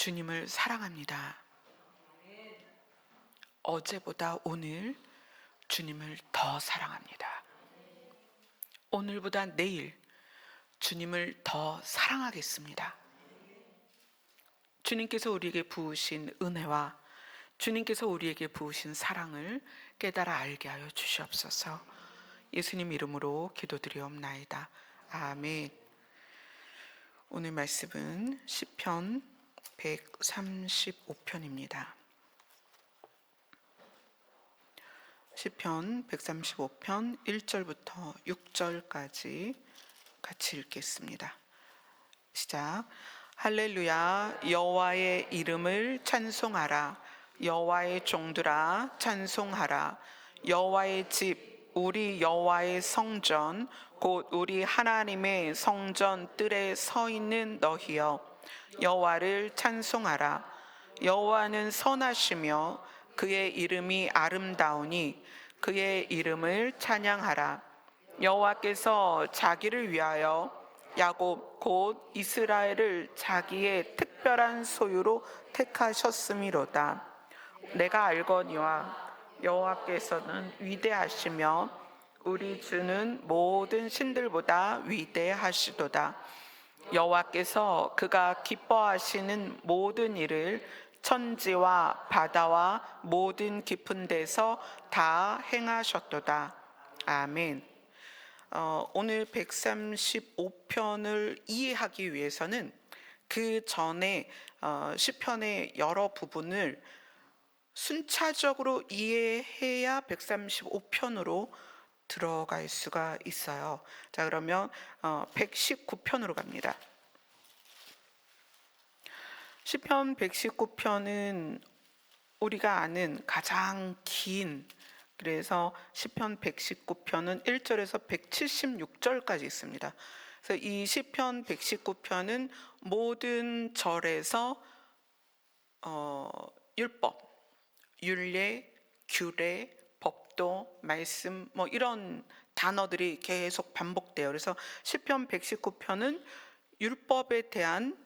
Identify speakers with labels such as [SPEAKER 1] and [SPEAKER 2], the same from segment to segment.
[SPEAKER 1] 주님을 사랑합니다. 어제보다 오늘 주님을 더 사랑합니다. 오늘보다 내일 주님을 더 사랑하겠습니다. 주님께서 우리에게 부으신 은혜와 주님께서 우리에게 부으신 사랑을 깨달아 알게 하여 주시옵소서. 예수님 이름으로 기도드리옵나이다. 아멘. 오늘 말씀은 시편 135편입니다. 시편 135편 1절부터 6절까지 같이 읽겠습니다. 시작. 할렐루야. 여호와의 이름을 찬송하라. 여호와의 종들아 찬송하라. 여호와의 집, 우리 여호와의 성전, 곧 우리 하나님의 성전 뜰에 서 있는 너희여, 여호와를 찬송하라. 여호와는 선하시며 그의 이름이 아름다우니 그의 이름을 찬양하라. 여호와께서 자기를 위하여 야곱 곧 이스라엘을 자기의 특별한 소유로 택하셨음이로다. 내가 알거니와 여호와께서는 위대하시며 우리 주는 모든 신들보다 위대하시도다. 여호와께서 그가 기뻐하시는 모든 일을 천지와 바다와 모든 깊은 데서 다 행하셨도다. 아멘. 오늘 135편을 이해하기 위해서는 그 전에 시편의 여러 부분을 순차적으로 이해해야 135편으로 들어갈 수가 있어요. 자, 그러면 119편으로 갑니다. 시편 119편은 우리가 아는 가장 긴, 그래서 시편 119편은 1절에서 176절까지 있습니다. 그래서 이 시편 119편은 모든 절에서 율법, 율례, 규례, 법도, 말씀 뭐 이런 단어들이 계속 반복돼요. 그래서 시편 119편은 율법에 대한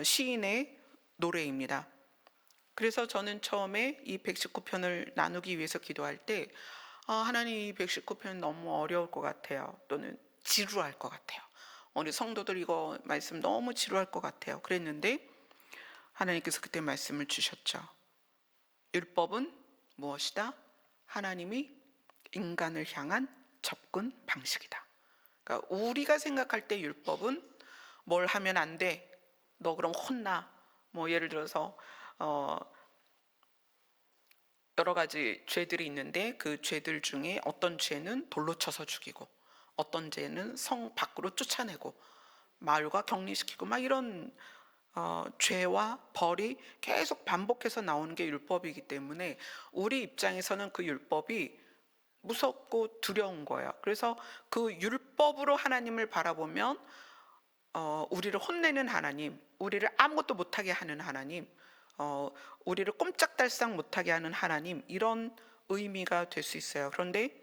[SPEAKER 1] 시인의 노래입니다. 그래서 저는 처음에 이 119편을 나누기 위해서 기도할 때 하나님, 이 119편 너무 어려울 것 같아요. 또는 지루할 것 같아요. 우리 성도들 이거 말씀 너무 지루할 것 같아요. 그랬는데 하나님께서 그때 말씀을 주셨죠. 율법은 무엇이다? 하나님이 인간을 향한 접근 방식이다. 그러니까 우리가 생각할 때 율법은 뭘 하면 안 돼, 너 그럼 혼나, 뭐 예를 들어서 여러 가지 죄들이 있는데 그 죄들 중에 어떤 죄는 돌로 쳐서 죽이고, 어떤 죄는 성 밖으로 쫓아내고, 마을과 격리시키고, 막 이런 죄와 벌이 계속 반복해서 나오는 게 율법이기 때문에 우리 입장에서는 그 율법이 무섭고 두려운 거예요. 그래서 그 율법으로 하나님을 바라보면 우리를 혼내는 하나님, 우리를 아무것도 못하게 하는 하나님, 우리를 꼼짝달싹 못하게 하는 하나님, 이런 의미가 될 수 있어요. 그런데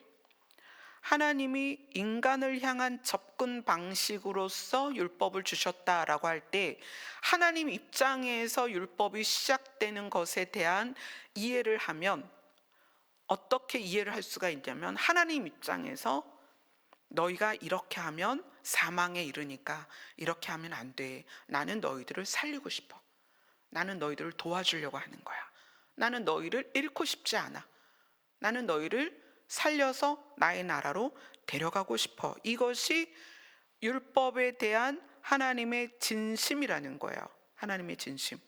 [SPEAKER 1] 하나님이 인간을 향한 접근 방식으로서 율법을 주셨다라고 할 때 하나님 입장에서 율법이 시작되는 것에 대한 이해를 하면 어떻게 이해를 할 수가 있냐면, 하나님 입장에서 너희가 이렇게 하면 사망에 이르니까 이렇게 하면 안 돼. 나는 너희들을 살리고 싶어. 나는 너희들을 도와주려고 하는 거야. 나는 너희를 잃고 싶지 않아. 나는 너희를 살려서 나의 나라로 데려가고 싶어. 이것이 율법에 대한 하나님의 진심이라는 거예요. 하나님의 진심.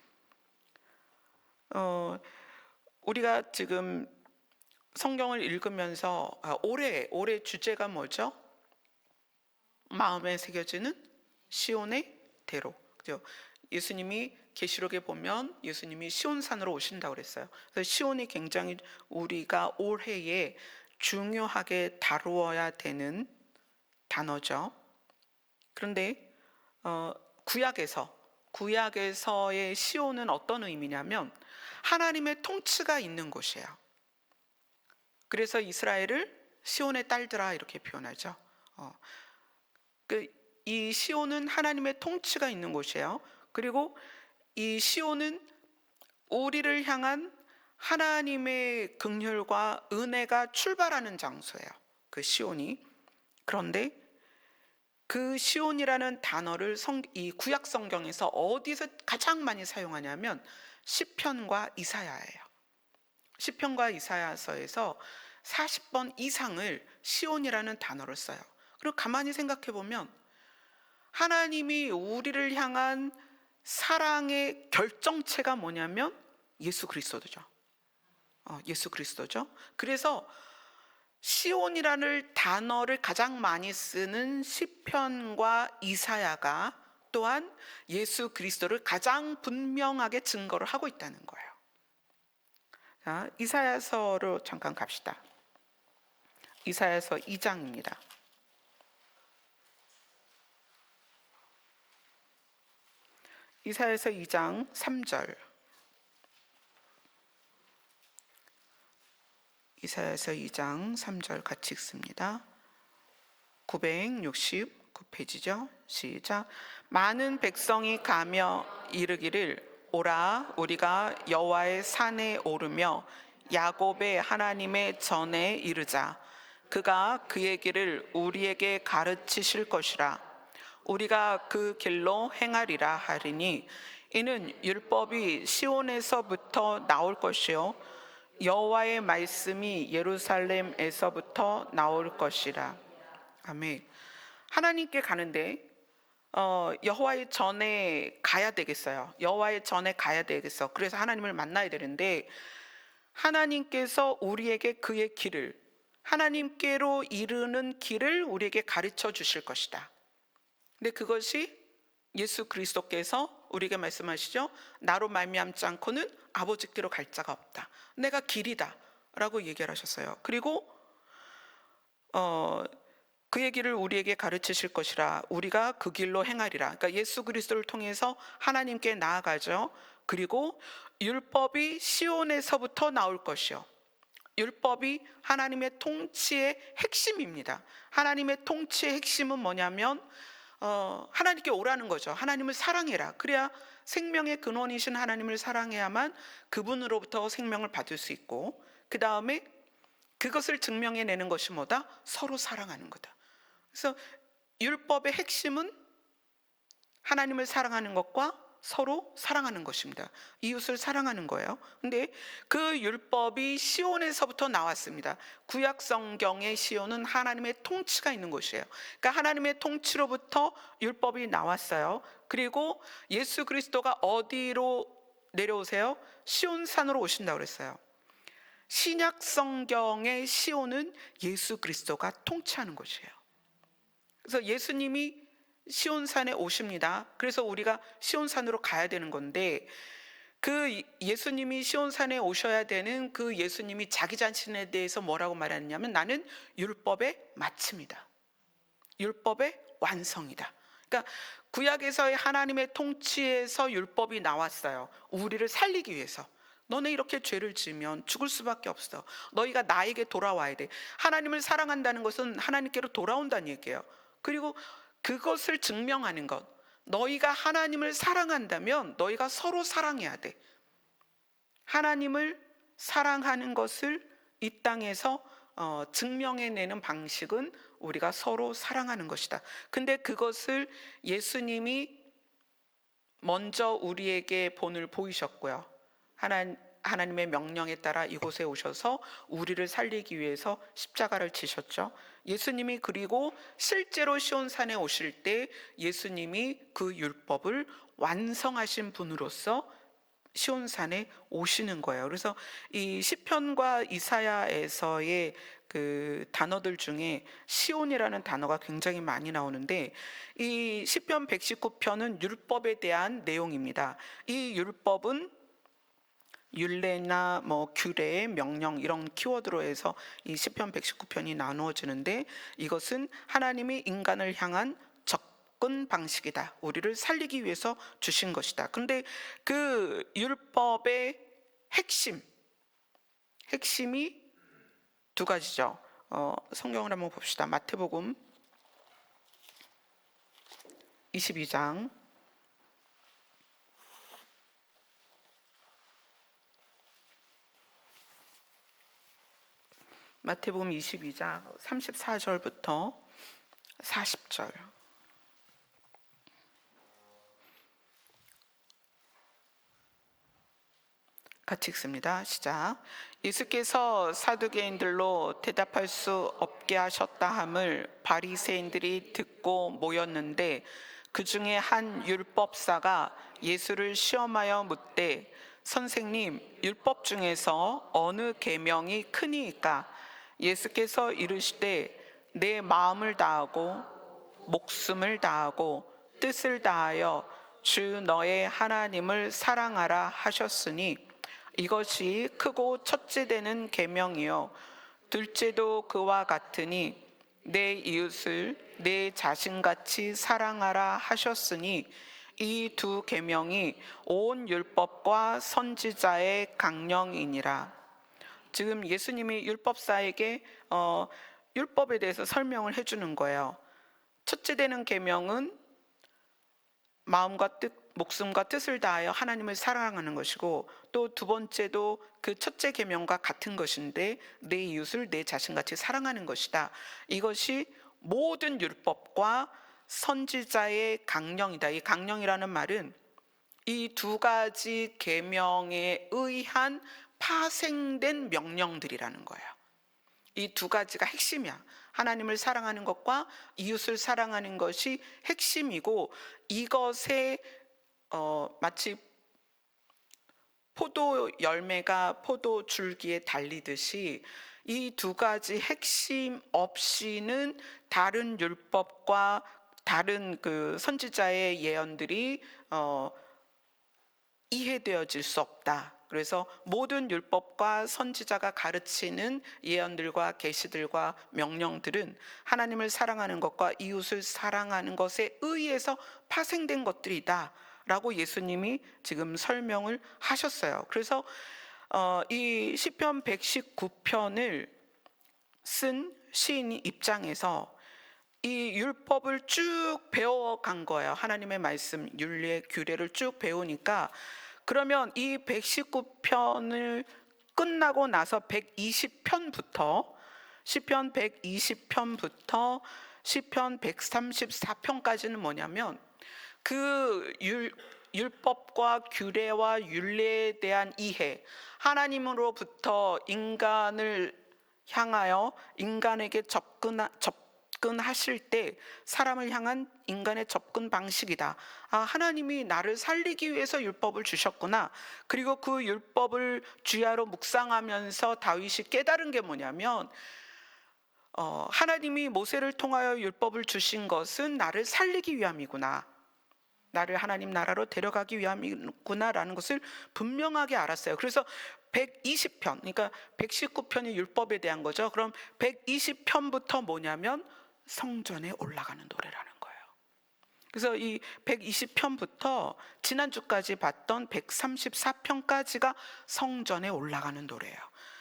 [SPEAKER 1] 우리가 지금 성경을 읽으면서 올해 주제가 뭐죠? 마음에 새겨지는 시온의 대로. 그죠? 예수님이 계시록에 보면 예수님이 시온산으로 오신다고 그랬어요. 그래서 시온이 굉장히 우리가 올해에 중요하게 다루어야 되는 단어죠. 그런데 구약에서의 시온은 어떤 의미냐면 하나님의 통치가 있는 곳이에요. 그래서 이스라엘을 시온의 딸들아 이렇게 표현하죠. 이 시온은 하나님의 통치가 있는 곳이에요. 그리고 이 시온은 우리를 향한 하나님의 긍휼과 은혜가 출발하는 장소예요. 그 시온이. 그런데 그 시온이라는 단어를 이 구약 성경에서 어디서 가장 많이 사용하냐면 시편과 이사야예요. 시편과 이사야서에서 40번 이상을 시온이라는 단어를 써요. 그리고 가만히 생각해 보면 하나님이 우리를 향한 사랑의 결정체가 뭐냐면 예수 그리스도죠. 예수 그리스도죠. 그래서 시온이라는 단어를 가장 많이 쓰는 시편과 이사야가 또한 예수 그리스도를 가장 분명하게 증거를 하고 있다는 거예요. 자, 이사야서로 잠깐 갑시다. 이사야서 2장입니다. 이사야서 2장 3절. 이사야서 2장 3절 같이 읽습니다. 969페이지죠. 시작. 많은 백성이 가며 이르기를 오라 우리가 여호와의 산에 오르며 야곱의 하나님의 전에 이르자. 그가 그의 길을 우리에게 가르치실 것이라. 우리가 그 길로 행하리라 하리니 이는 율법이 시온에서부터 나올 것이요 여호와의 말씀이 예루살렘에서부터 나올 것이라. 아멘. 하나님께 가는데 여호와의 전에 가야 되겠어요. 여호와의 전에 가야 되겠어. 그래서 하나님을 만나야 되는데 하나님께서 우리에게 그의 길을, 하나님께로 이르는 길을 우리에게 가르쳐 주실 것이다. 근데 그것이 예수 그리스도께서 우리에게 말씀하시죠. 나로 말미암지 않고는 아버지께로 갈 자가 없다. 내가 길이다 라고 얘기를 하셨어요. 그리고 그의 길을 우리에게 가르치실 것이라. 우리가 그 길로 행하리라. 그러니까 예수 그리스도를 통해서 하나님께 나아가죠. 그리고 율법이 시온에서부터 나올 것이요. 율법이 하나님의 통치의 핵심입니다. 하나님의 통치의 핵심은 뭐냐면 하나님께 오라는 거죠. 하나님을 사랑해라. 그래야 생명의 근원이신 하나님을 사랑해야만 그분으로부터 생명을 받을 수 있고, 그 다음에 그것을 증명해내는 것이 뭐다? 서로 사랑하는 거다. 그래서 율법의 핵심은 하나님을 사랑하는 것과 서로 사랑하는 것입니다. 이웃을 사랑하는 거예요. 근데 그 율법이 시온에서부터 나왔습니다. 구약 성경의 시온은 하나님의 통치가 있는 곳이에요. 그러니까 하나님의 통치로부터 율법이 나왔어요. 그리고 예수 그리스도가 어디로 내려오세요? 시온산으로 오신다고 그랬어요. 신약 성경의 시온은 예수 그리스도가 통치하는 곳이에요. 그래서 예수님이 시온산에 오십니다. 그래서 우리가 시온산으로 가야 되는 건데, 그 예수님이 시온산에 오셔야 되는 그 예수님이 자기 자신에 대해서 뭐라고 말하느냐면 나는 율법의 마침이다. 율법의 완성이다. 그러니까 구약에서의 하나님의 통치에서 율법이 나왔어요. 우리를 살리기 위해서. 너네 이렇게 죄를 지으면 죽을 수밖에 없어. 너희가 나에게 돌아와야 돼. 하나님을 사랑한다는 것은 하나님께로 돌아온다는 얘기예요. 그리고 그것을 증명하는 것, 너희가 하나님을 사랑한다면 너희가 서로 사랑해야 돼. 하나님을 사랑하는 것을 이 땅에서 증명해내는 방식은 우리가 서로 사랑하는 것이다. 근데 그것을 예수님이 먼저 우리에게 본을 보이셨고요. 하나님의 명령에 따라 이곳에 오셔서 우리를 살리기 위해서 십자가를 지셨죠. 예수님이 그리고 실제로 시온산에 오실 때 예수님이 그 율법을 완성하신 분으로서 시온산에 오시는 거예요. 그래서 이 시편과 이사야에서의 그 단어들 중에 시온이라는 단어가 굉장히 많이 나오는데, 이 시편 119편은 율법에 대한 내용입니다. 이 율법은 율례나 규례, 명령 이런 키워드로 해서 이 시편 119편이 나누어지는데, 이것은 하나님이 인간을 향한 접근 방식이다. 우리를 살리기 위해서 주신 것이다. 그런데 그 율법의 핵심이 두 가지죠. 성경을 한번 봅시다. 마태복음 22장 마태복음 22장 34절부터 40절 같이 읽습니다. 시작. 예수께서 사두개인들로 대답할 수 없게 하셨다 함을 바리새인들이 듣고 모였는데 그 중에 한 율법사가 예수를 시험하여 묻되 선생님, 율법 중에서 어느 계명이 크니이까? 예수께서 이르시되 내 마음을 다하고 목숨을 다하고 뜻을 다하여 주 너의 하나님을 사랑하라 하셨으니 이것이 크고 첫째 되는 계명이요 둘째도 그와 같으니 내 이웃을 내 자신같이 사랑하라 하셨으니 이 두 계명이 온 율법과 선지자의 강령이니라. 지금 예수님이 율법사에게 율법에 대해서 설명을 해주는 거예요. 첫째 되는 계명은 마음과 뜻, 목숨과 뜻을 다하여 하나님을 사랑하는 것이고 또 두 번째도 그 첫째 계명과 같은 것인데 내 이웃을 내 자신같이 사랑하는 것이다. 이것이 모든 율법과 선지자의 강령이다. 이 강령이라는 말은 이 두 가지 계명에 의한 파생된 명령들이라는 거예요. 이 두 가지가 핵심이야. 하나님을 사랑하는 것과 이웃을 사랑하는 것이 핵심이고 이것에 마치 포도 열매가 포도 줄기에 달리듯이 이 두 가지 핵심 없이는 다른 율법과 다른 그 선지자의 예언들이 이해되어질 수 없다. 그래서 모든 율법과 선지자가 가르치는 예언들과 계시들과 명령들은 하나님을 사랑하는 것과 이웃을 사랑하는 것에 의해서 파생된 것들이다 라고 예수님이 지금 설명을 하셨어요. 그래서 이 시편 119편을 쓴 시인 입장에서 이 율법을 쭉 배워간 거예요. 하나님의 말씀, 윤례, 규례를 쭉 배우니까 그러면 이 119편을 끝나고 나서 120편부터 시편 120편부터 시편 134편까지는 뭐냐면 그 율법과 규례와 윤례에 대한 이해, 하나님으로부터 인간을 향하여 인간에게 접근하실 때 사람을 향한 인간의 접근 방식이다. 하나님이 나를 살리기 위해서 율법을 주셨구나. 그리고 그 율법을 주야로 묵상하면서 다윗이 깨달은 게 뭐냐면 하나님이 모세를 통하여 율법을 주신 것은 나를 살리기 위함이구나. 나를 하나님 나라로 데려가기 위함이구나라는 것을 분명하게 알았어요. 그래서 120편, 그러니까 119편이 율법에 대한 거죠. 그럼 120편부터 뭐냐면 성전에 올라가는 노래라는 거예요. 그래서 이 120편부터 지난주까지 봤던 134편까지가 성전에 올라가는 노래예요.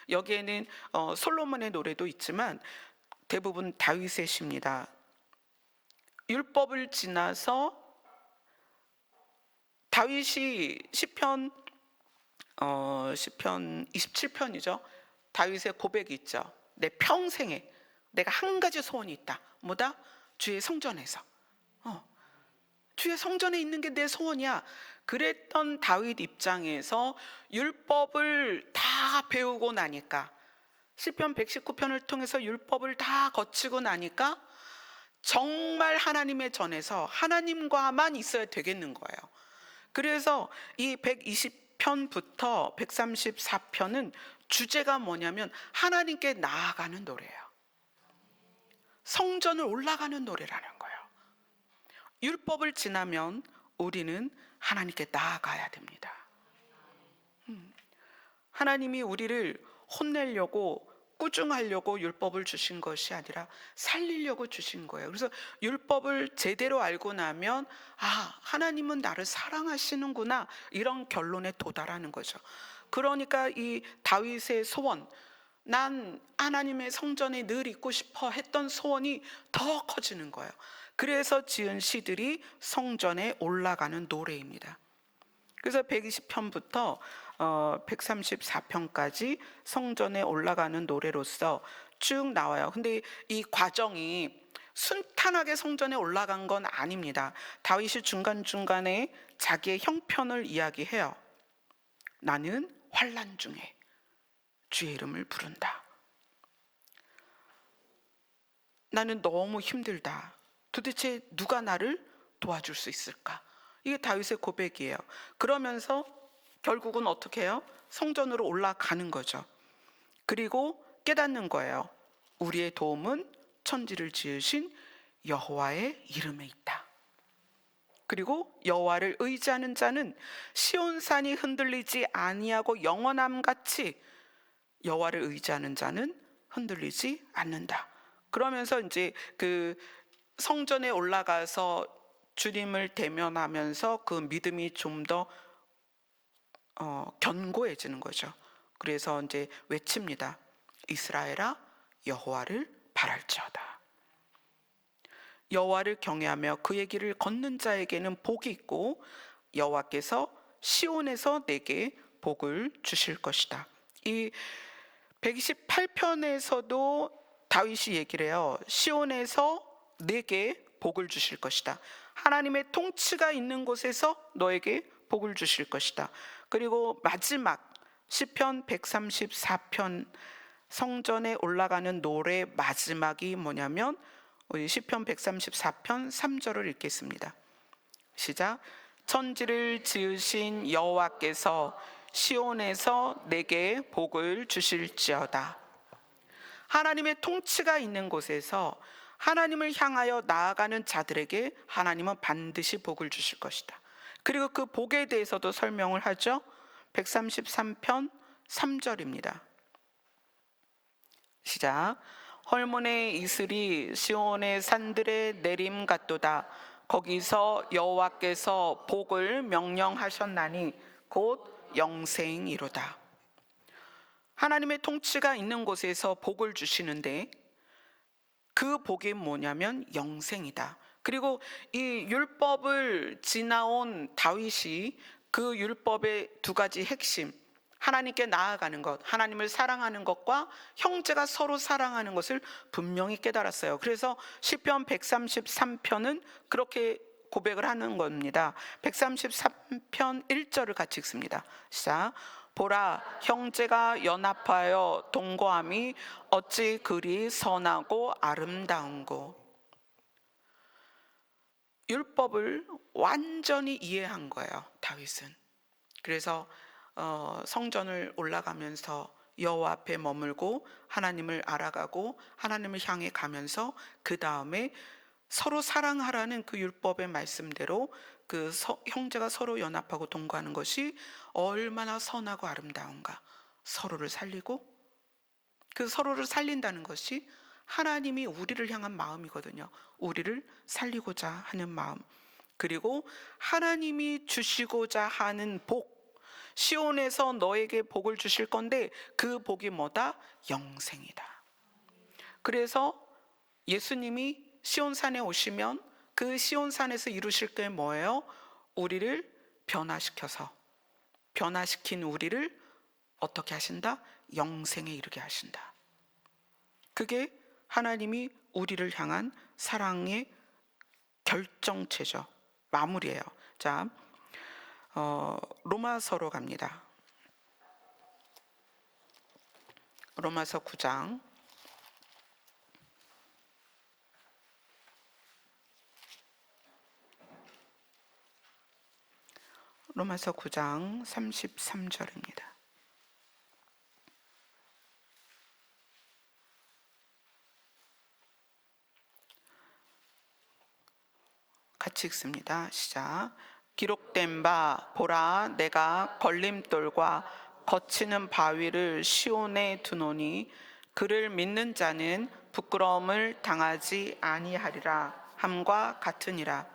[SPEAKER 1] 여기에는 솔로몬의 노래도 있지만 대부분 다윗의 시입니다. 율법을 지나서 다윗이 시편 27편이죠. 다윗의 고백이 있죠. 내 평생에 내가 한 가지 소원이 있다. 뭐다? 주의 성전에서. 주의 성전에 있는 게 내 소원이야. 그랬던 다윗 입장에서 율법을 다 배우고 나니까 시편 119편을 통해서 율법을 다 거치고 나니까 정말 하나님의 전에서 하나님과만 있어야 되겠는 거예요. 그래서 이 120편부터 134편은 주제가 뭐냐면 하나님께 나아가는 노래예요. 성전을 올라가는 노래라는 거예요. 율법을 지나면 우리는 하나님께 나아가야 됩니다. 하나님이 우리를 혼내려고 꾸중하려고 율법을 주신 것이 아니라 살리려고 주신 거예요. 그래서 율법을 제대로 알고 나면 하나님은 나를 사랑하시는구나 이런 결론에 도달하는 거죠. 그러니까 이 다윗의 소원, 난 하나님의 성전에 늘 있고 싶어 했던 소원이 더 커지는 거예요. 그래서 지은 시들이 성전에 올라가는 노래입니다. 그래서 120편부터 134편까지 성전에 올라가는 노래로서 쭉 나와요. 근데 이 과정이 순탄하게 성전에 올라간 건 아닙니다. 다윗이 중간중간에 자기의 형편을 이야기해요. 나는 환난 중에 주의 이름을 부른다. 나는 너무 힘들다. 도대체 누가 나를 도와줄 수 있을까? 이게 다윗의 고백이에요. 그러면서 결국은 어떻게 해요? 성전으로 올라가는 거죠. 그리고 깨닫는 거예요. 우리의 도움은 천지를 지으신 여호와의 이름에 있다. 그리고 여호와를 의지하는 자는 시온산이 흔들리지 아니하고 영원함 같이 여호와를 의지하는 자는 흔들리지 않는다. 그러면서 이제 그 성전에 올라가서 주님을 대면하면서 그 믿음이 좀 더 견고해지는 거죠. 그래서 이제 외칩니다. 이스라엘아 여호와를 바랄지어다. 여호와를 경외하며 그의 길을 걷는 자에게는 복이 있고 여호와께서 시온에서 내게 복을 주실 것이다. 이 128편에서도 다윗이 얘기를 해요. 시온에서 내게 복을 주실 것이다. 하나님의 통치가 있는 곳에서 너에게 복을 주실 것이다. 그리고 마지막 시편 134편 성전에 올라가는 노래 마지막이 뭐냐면 우리 시편 134편 3절을 읽겠습니다. 시작. 천지를 지으신 여호와께서 시온에서 내게 복을 주실지어다. 하나님의 통치가 있는 곳에서 하나님을 향하여 나아가는 자들에게 하나님은 반드시 복을 주실 것이다. 그리고 그 복에 대해서도 설명을 하죠. 133편 3절입니다. 시작. 헐몬의 이슬이 시온의 산들에 내림 같도다. 거기서 여호와께서 복을 명령하셨나니 곧 영생이로다. 하나님의 통치가 있는 곳에서 복을 주시는데 그 복이 뭐냐면 영생이다. 그리고 이 율법을 지나온 다윗이 그 율법의 두 가지 핵심, 하나님께 나아가는 것, 하나님을 사랑하는 것과 형제가 서로 사랑하는 것을 분명히 깨달았어요. 그래서 시편 133편은 그렇게 고백을 하는 겁니다. 133편 1절을 같이 읽습니다. 시작. 보라, 형제가 연합하여 동거함이 어찌 그리 선하고 아름다운고. 율법을 완전히 이해한 거예요, 다윗은. 그래서 성전을 올라가면서 여호와 앞에 머물고 하나님을 알아가고 하나님을 향해 가면서 그 다음에 서로 사랑하라는 그 율법의 말씀대로 그 형제가 서로 연합하고 동거하는 것이 얼마나 선하고 아름다운가. 서로를 살리고 그 서로를 살린다는 것이 하나님이 우리를 향한 마음이거든요. 우리를 살리고자 하는 마음. 그리고 하나님이 주시고자 하는 복, 시온에서 너에게 복을 주실 건데 그 복이 뭐다? 영생이다. 그래서 예수님이 시온산에 오시면 그 시온산에서 이루실 게 뭐예요? 우리를 변화시킨 우리를 어떻게 하신다? 영생에 이르게 하신다. 그게 하나님이 우리를 향한 사랑의 결정체죠. 마무리예요. 자, 로마서로 갑니다. 로마서 9장. 로마서 9장 33절입니다. 같이 읽습니다. 시작. 기록된 바 보라 내가 걸림돌과 거치는 바위를 시온에 두노니 그를 믿는 자는 부끄러움을 당하지 아니하리라 함과 같으니라.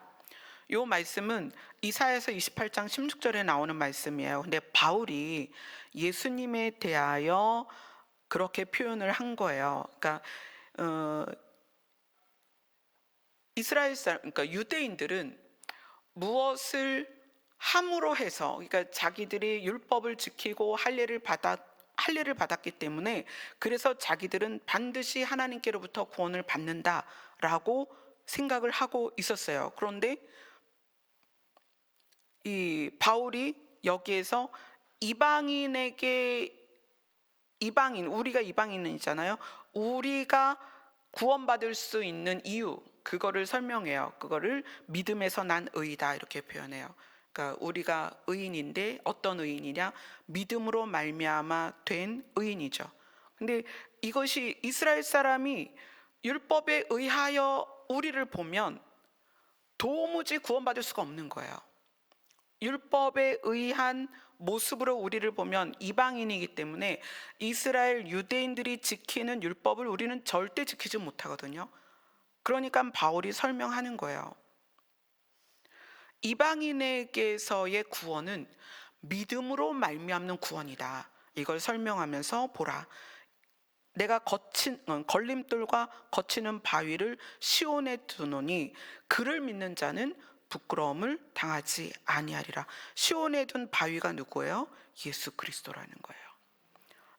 [SPEAKER 1] 이 말씀은 이사야서 28장 16절에 나오는 말씀이에요. 근데 바울이 예수님에 대하여 그렇게 표현을 한 거예요. 그러니까 이스라엘 사람, 그러니까 유대인들은 무엇을 함으로 해서, 그러니까 자기들이 율법을 지키고 할례를 할례를 받았기 때문에 그래서 자기들은 반드시 하나님께로부터 구원을 받는다라고 생각을 하고 있었어요. 그런데 이 바울이 여기에서 우리가 이방인이잖아요. 우리가 구원받을 수 있는 이유, 그거를 설명해요. 그거를 믿음에서 난 의이다 이렇게 표현해요. 그러니까 우리가 의인인데 어떤 의인이냐? 믿음으로 말미암아 된 의인이죠. 근데 이것이 이스라엘 사람이 율법에 의하여 우리를 보면 도무지 구원받을 수가 없는 거예요. 율법에 의한 모습으로 우리를 보면 이방인이기 때문에 이스라엘 유대인들이 지키는 율법을 우리는 절대 지키지 못하거든요. 그러니까 바울이 설명하는 거예요. 이방인에게서의 구원은 믿음으로 말미암는 구원이다. 이걸 설명하면서 보라. 내가 걸림돌과 거치는 바위를 시온에 두노니 그를 믿는 자는 부끄러움을 당하지 아니하리라. 시온에 둔 바위가 누구예요? 예수 그리스도라는 거예요.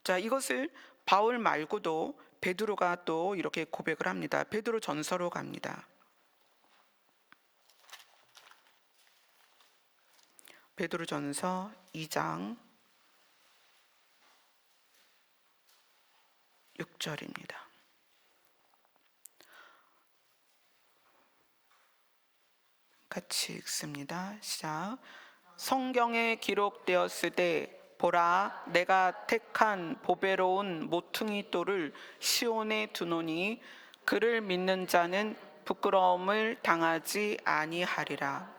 [SPEAKER 1] 자, 이것을 바울 말고도 베드로가 또 이렇게 고백을 합니다. 베드로 전서로 갑니다. 베드로 전서 2장 6절입니다. 같이 읽습니다. 시작. 성경에 기록되었을 때 보라 내가 택한 보배로운 모퉁이 돌을 시온에 두노니 그를 믿는 자는 부끄러움을 당하지 아니하리라.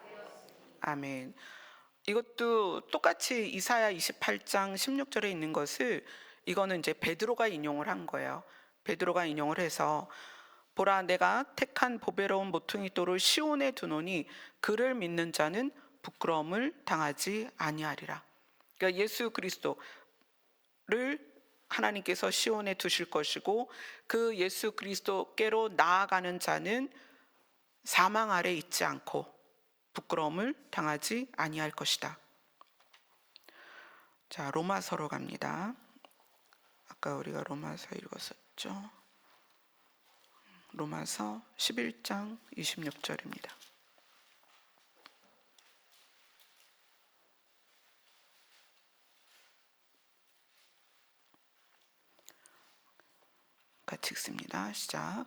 [SPEAKER 1] 아멘. 이것도 똑같이 이사야 28장 16절에 있는 것을 이거는 이제 베드로가 인용을 한 거예요. 베드로가 인용을 해서 보라 내가 택한 보배로운 모퉁이 돌을 시온에 두노니 그를 믿는 자는 부끄러움을 당하지 아니하리라. 그러니까 예수 그리스도를 하나님께서 시온에 두실 것이고 그 예수 그리스도께로 나아가는 자는 사망 아래 있지 않고 부끄러움을 당하지 아니할 것이다. 자, 로마서로 갑니다. 아까 우리가 로마서 읽었었죠. 로마서 11장 26절입니다. 같이 읽습니다. 시작.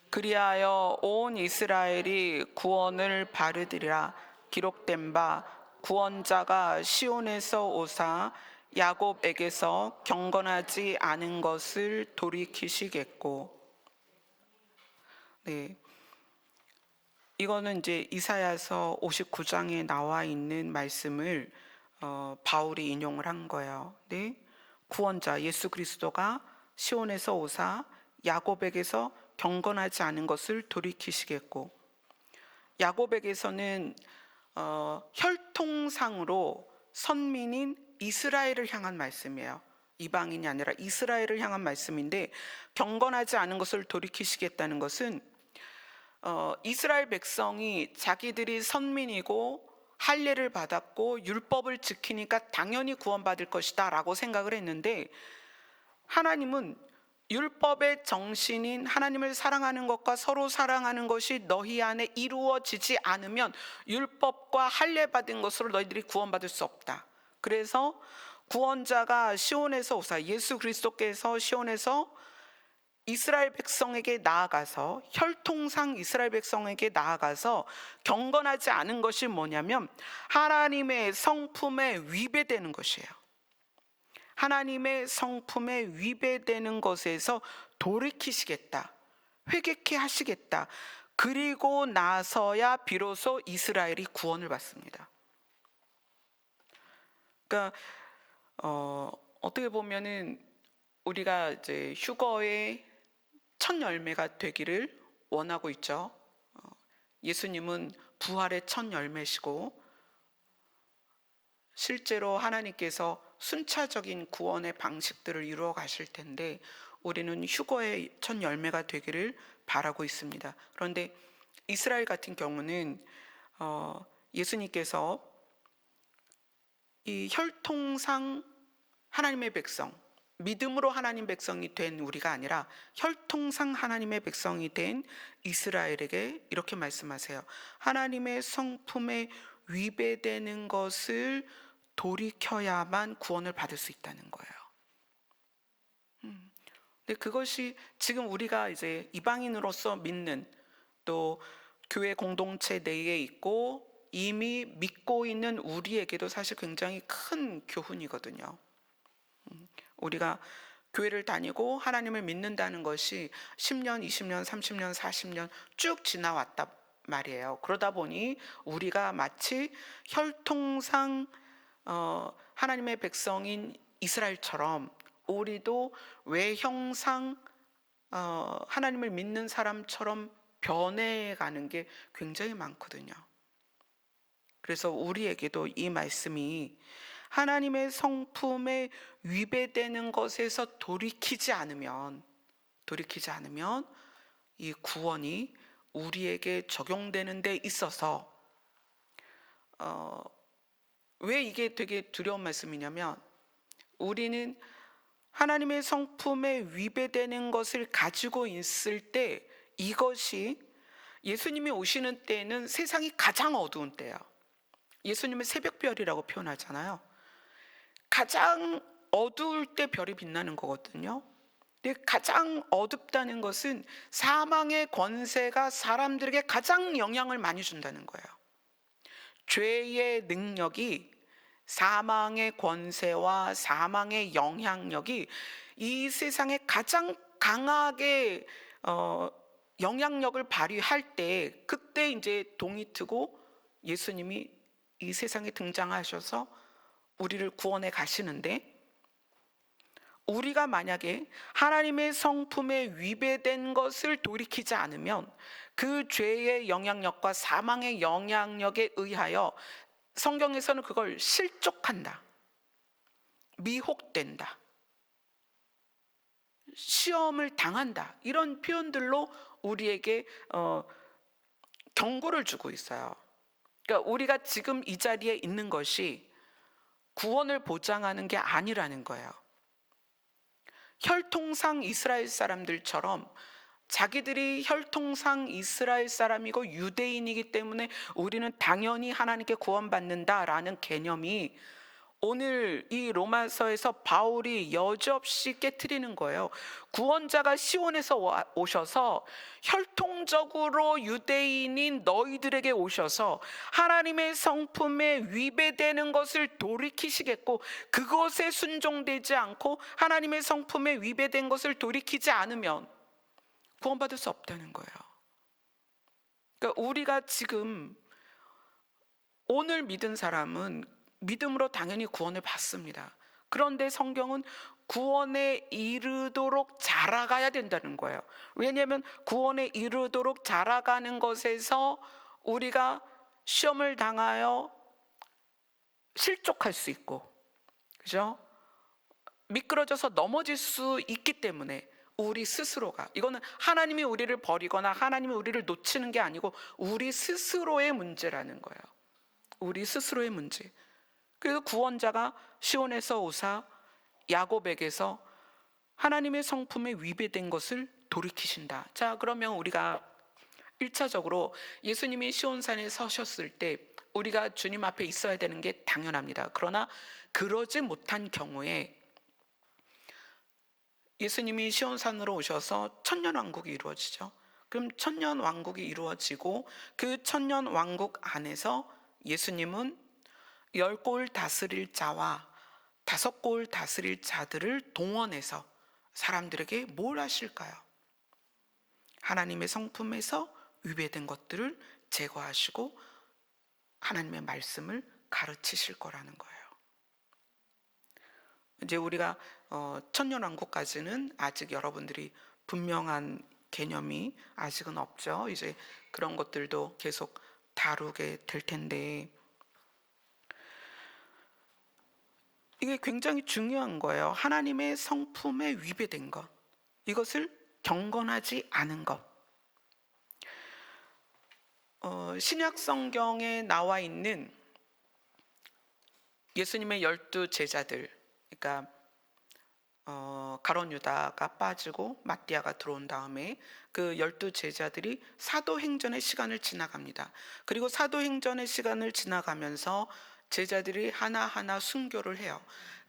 [SPEAKER 1] 그리하여 온 이스라엘이 구원을 바르리라. 기록된 바 구원자가 시온에서 오사 야곱에게서 경건하지 않은 것을 돌이키시겠고. 네, 이거는 이제 이사야서 59장에 나와 있는 말씀을 바울이 인용을 한 거예요. 네, 구원자 예수 그리스도가 시온에서 오사 야곱에게서 경건하지 않은 것을 돌이키시겠고. 야곱에게서는 혈통상으로 선민인 이스라엘을 향한 말씀이에요. 이방인이 아니라 이스라엘을 향한 말씀인데 경건하지 않은 것을 돌이키시겠다는 것은 이스라엘 백성이 자기들이 선민이고 할례를 받았고 율법을 지키니까 당연히 구원받을 것이다 라고 생각을 했는데 하나님은 율법의 정신인 하나님을 사랑하는 것과 서로 사랑하는 것이 너희 안에 이루어지지 않으면 율법과 할례 받은 것으로 너희들이 구원받을 수 없다. 그래서 구원자가 시온에서 오사 예수 그리스도께서 시온에서 이스라엘 백성에게 나아가서 혈통상 이스라엘 백성에게 나아가서 경건하지 않은 것이 뭐냐면 하나님의 성품에 위배되는 것이에요. 하나님의 성품에 위배되는 것에서 돌이키시겠다, 회개케 하시겠다. 그리고 나서야 비로소 이스라엘이 구원을 받습니다. 그러니까 어떻게 보면은 우리가 이제 휴거의 첫 열매가 되기를 원하고 있죠. 예수님은 부활의 첫 열매시고 실제로 하나님께서 순차적인 구원의 방식들을 이루어 가실 텐데 우리는 휴거의 첫 열매가 되기를 바라고 있습니다. 그런데 이스라엘 같은 경우는 예수님께서 이 혈통상 하나님의 백성, 믿음으로 하나님 백성이 된 우리가 아니라 혈통상 하나님의 백성이 된 이스라엘에게 이렇게 말씀하세요. 하나님의 성품에 위배되는 것을 돌이켜야만 구원을 받을 수 있다는 거예요. 근데 그것이 지금 우리가 이제 이방인으로서 믿는, 또 교회 공동체 내에 있고 이미 믿고 있는 우리에게도 사실 굉장히 큰 교훈이거든요. 우리가 교회를 다니고 하나님을 믿는다는 것이 10년, 20년, 30년, 40년 쭉 지나왔단 말이에요. 그러다 보니 우리가 마치 혈통상 하나님의 백성인 이스라엘처럼 우리도 외형상 하나님을 믿는 사람처럼 변해가는 게 굉장히 많거든요. 그래서 우리에게도 이 말씀이 하나님의 성품에 위배되는 것에서 돌이키지 않으면 이 구원이 우리에게 적용되는 데 있어서 왜 이게 되게 두려운 말씀이냐면, 우리는 하나님의 성품에 위배되는 것을 가지고 있을 때, 이것이 예수님이 오시는 때는 세상이 가장 어두운 때예요. 예수님은 새벽별이라고 표현하잖아요. 가장 어두울 때 별이 빛나는 거거든요. 근데 가장 어둡다는 것은 사망의 권세가 사람들에게 가장 영향을 많이 준다는 거예요. 죄의 능력이, 사망의 권세와 사망의 영향력이 이 세상에 가장 강하게 영향력을 발휘할 때, 그때 이제 동이 트고 예수님이 이 세상에 등장하셔서 우리를 구원해 가시는데, 우리가 만약에 하나님의 성품에 위배된 것을 돌이키지 않으면 그 죄의 영향력과 사망의 영향력에 의하여 성경에서는 그걸 실족한다, 미혹된다, 시험을 당한다, 이런 표현들로 우리에게 경고를 주고 있어요. 그러니까 우리가 지금 이 자리에 있는 것이 구원을 보장하는 게 아니라는 거예요. 혈통상 이스라엘 사람들처럼 자기들이 혈통상 이스라엘 사람이고 유대인이기 때문에 우리는 당연히 하나님께 구원받는다라는 개념이 오늘 이 로마서에서 바울이 여지없이 깨트리는 거예요. 구원자가 시온에서 오셔서 혈통적으로 유대인인 너희들에게 오셔서 하나님의 성품에 위배되는 것을 돌이키시겠고, 그것에 순종되지 않고 하나님의 성품에 위배된 것을 돌이키지 않으면 구원받을 수 없다는 거예요. 그러니까 우리가 지금 오늘 믿은 사람은 믿음으로 당연히 구원을 받습니다. 그런데 성경은 구원에 이르도록 자라가야 된다는 거예요. 왜냐하면 구원에 이르도록 자라가는 것에서 우리가 시험을 당하여 실족할 수 있고, 그죠? 미끄러져서 넘어질 수 있기 때문에 우리 스스로가, 이거는 하나님이 우리를 버리거나 하나님이 우리를 놓치는 게 아니고 우리 스스로의 문제라는 거예요. 우리 스스로의 문제. 그래서 구원자가 시온에서 오사 야곱에게서 하나님의 성품에 위배된 것을 돌이키신다. 자, 그러면 우리가 1차적으로 예수님이 시온산에 서셨을 때 우리가 주님 앞에 있어야 되는 게 당연합니다. 그러나 그러지 못한 경우에 예수님이 시온산으로 오셔서 천년왕국이 이루어지죠. 그럼 천년왕국이 이루어지고 그 천년왕국 안에서 예수님은 10골 다스릴 자와 5골 다스릴 자들을 동원해서 사람들에게 뭘 하실까요? 하나님의 성품에서 위배된 것들을 제거하시고 하나님의 말씀을 가르치실 거라는 거예요. 이제 우리가 천년왕국까지는 아직 여러분들이 분명한 개념이 아직은 없죠. 이제 그런 것들도 계속 다루게 될 텐데, 이게 굉장히 중요한 거예요. 하나님의 성품에 위배된 것, 이것을 경건하지 않은 것. 신약 성경에 나와 있는 예수님의 12 제자들, 그러니까 가룟 유다가 빠지고 마띠아가 들어온 다음에 그 12 제자들이 사도행전의 시간을 지나갑니다. 그리고 사도행전의 시간을 지나가면서 제자들이 하나하나 순교를 해요.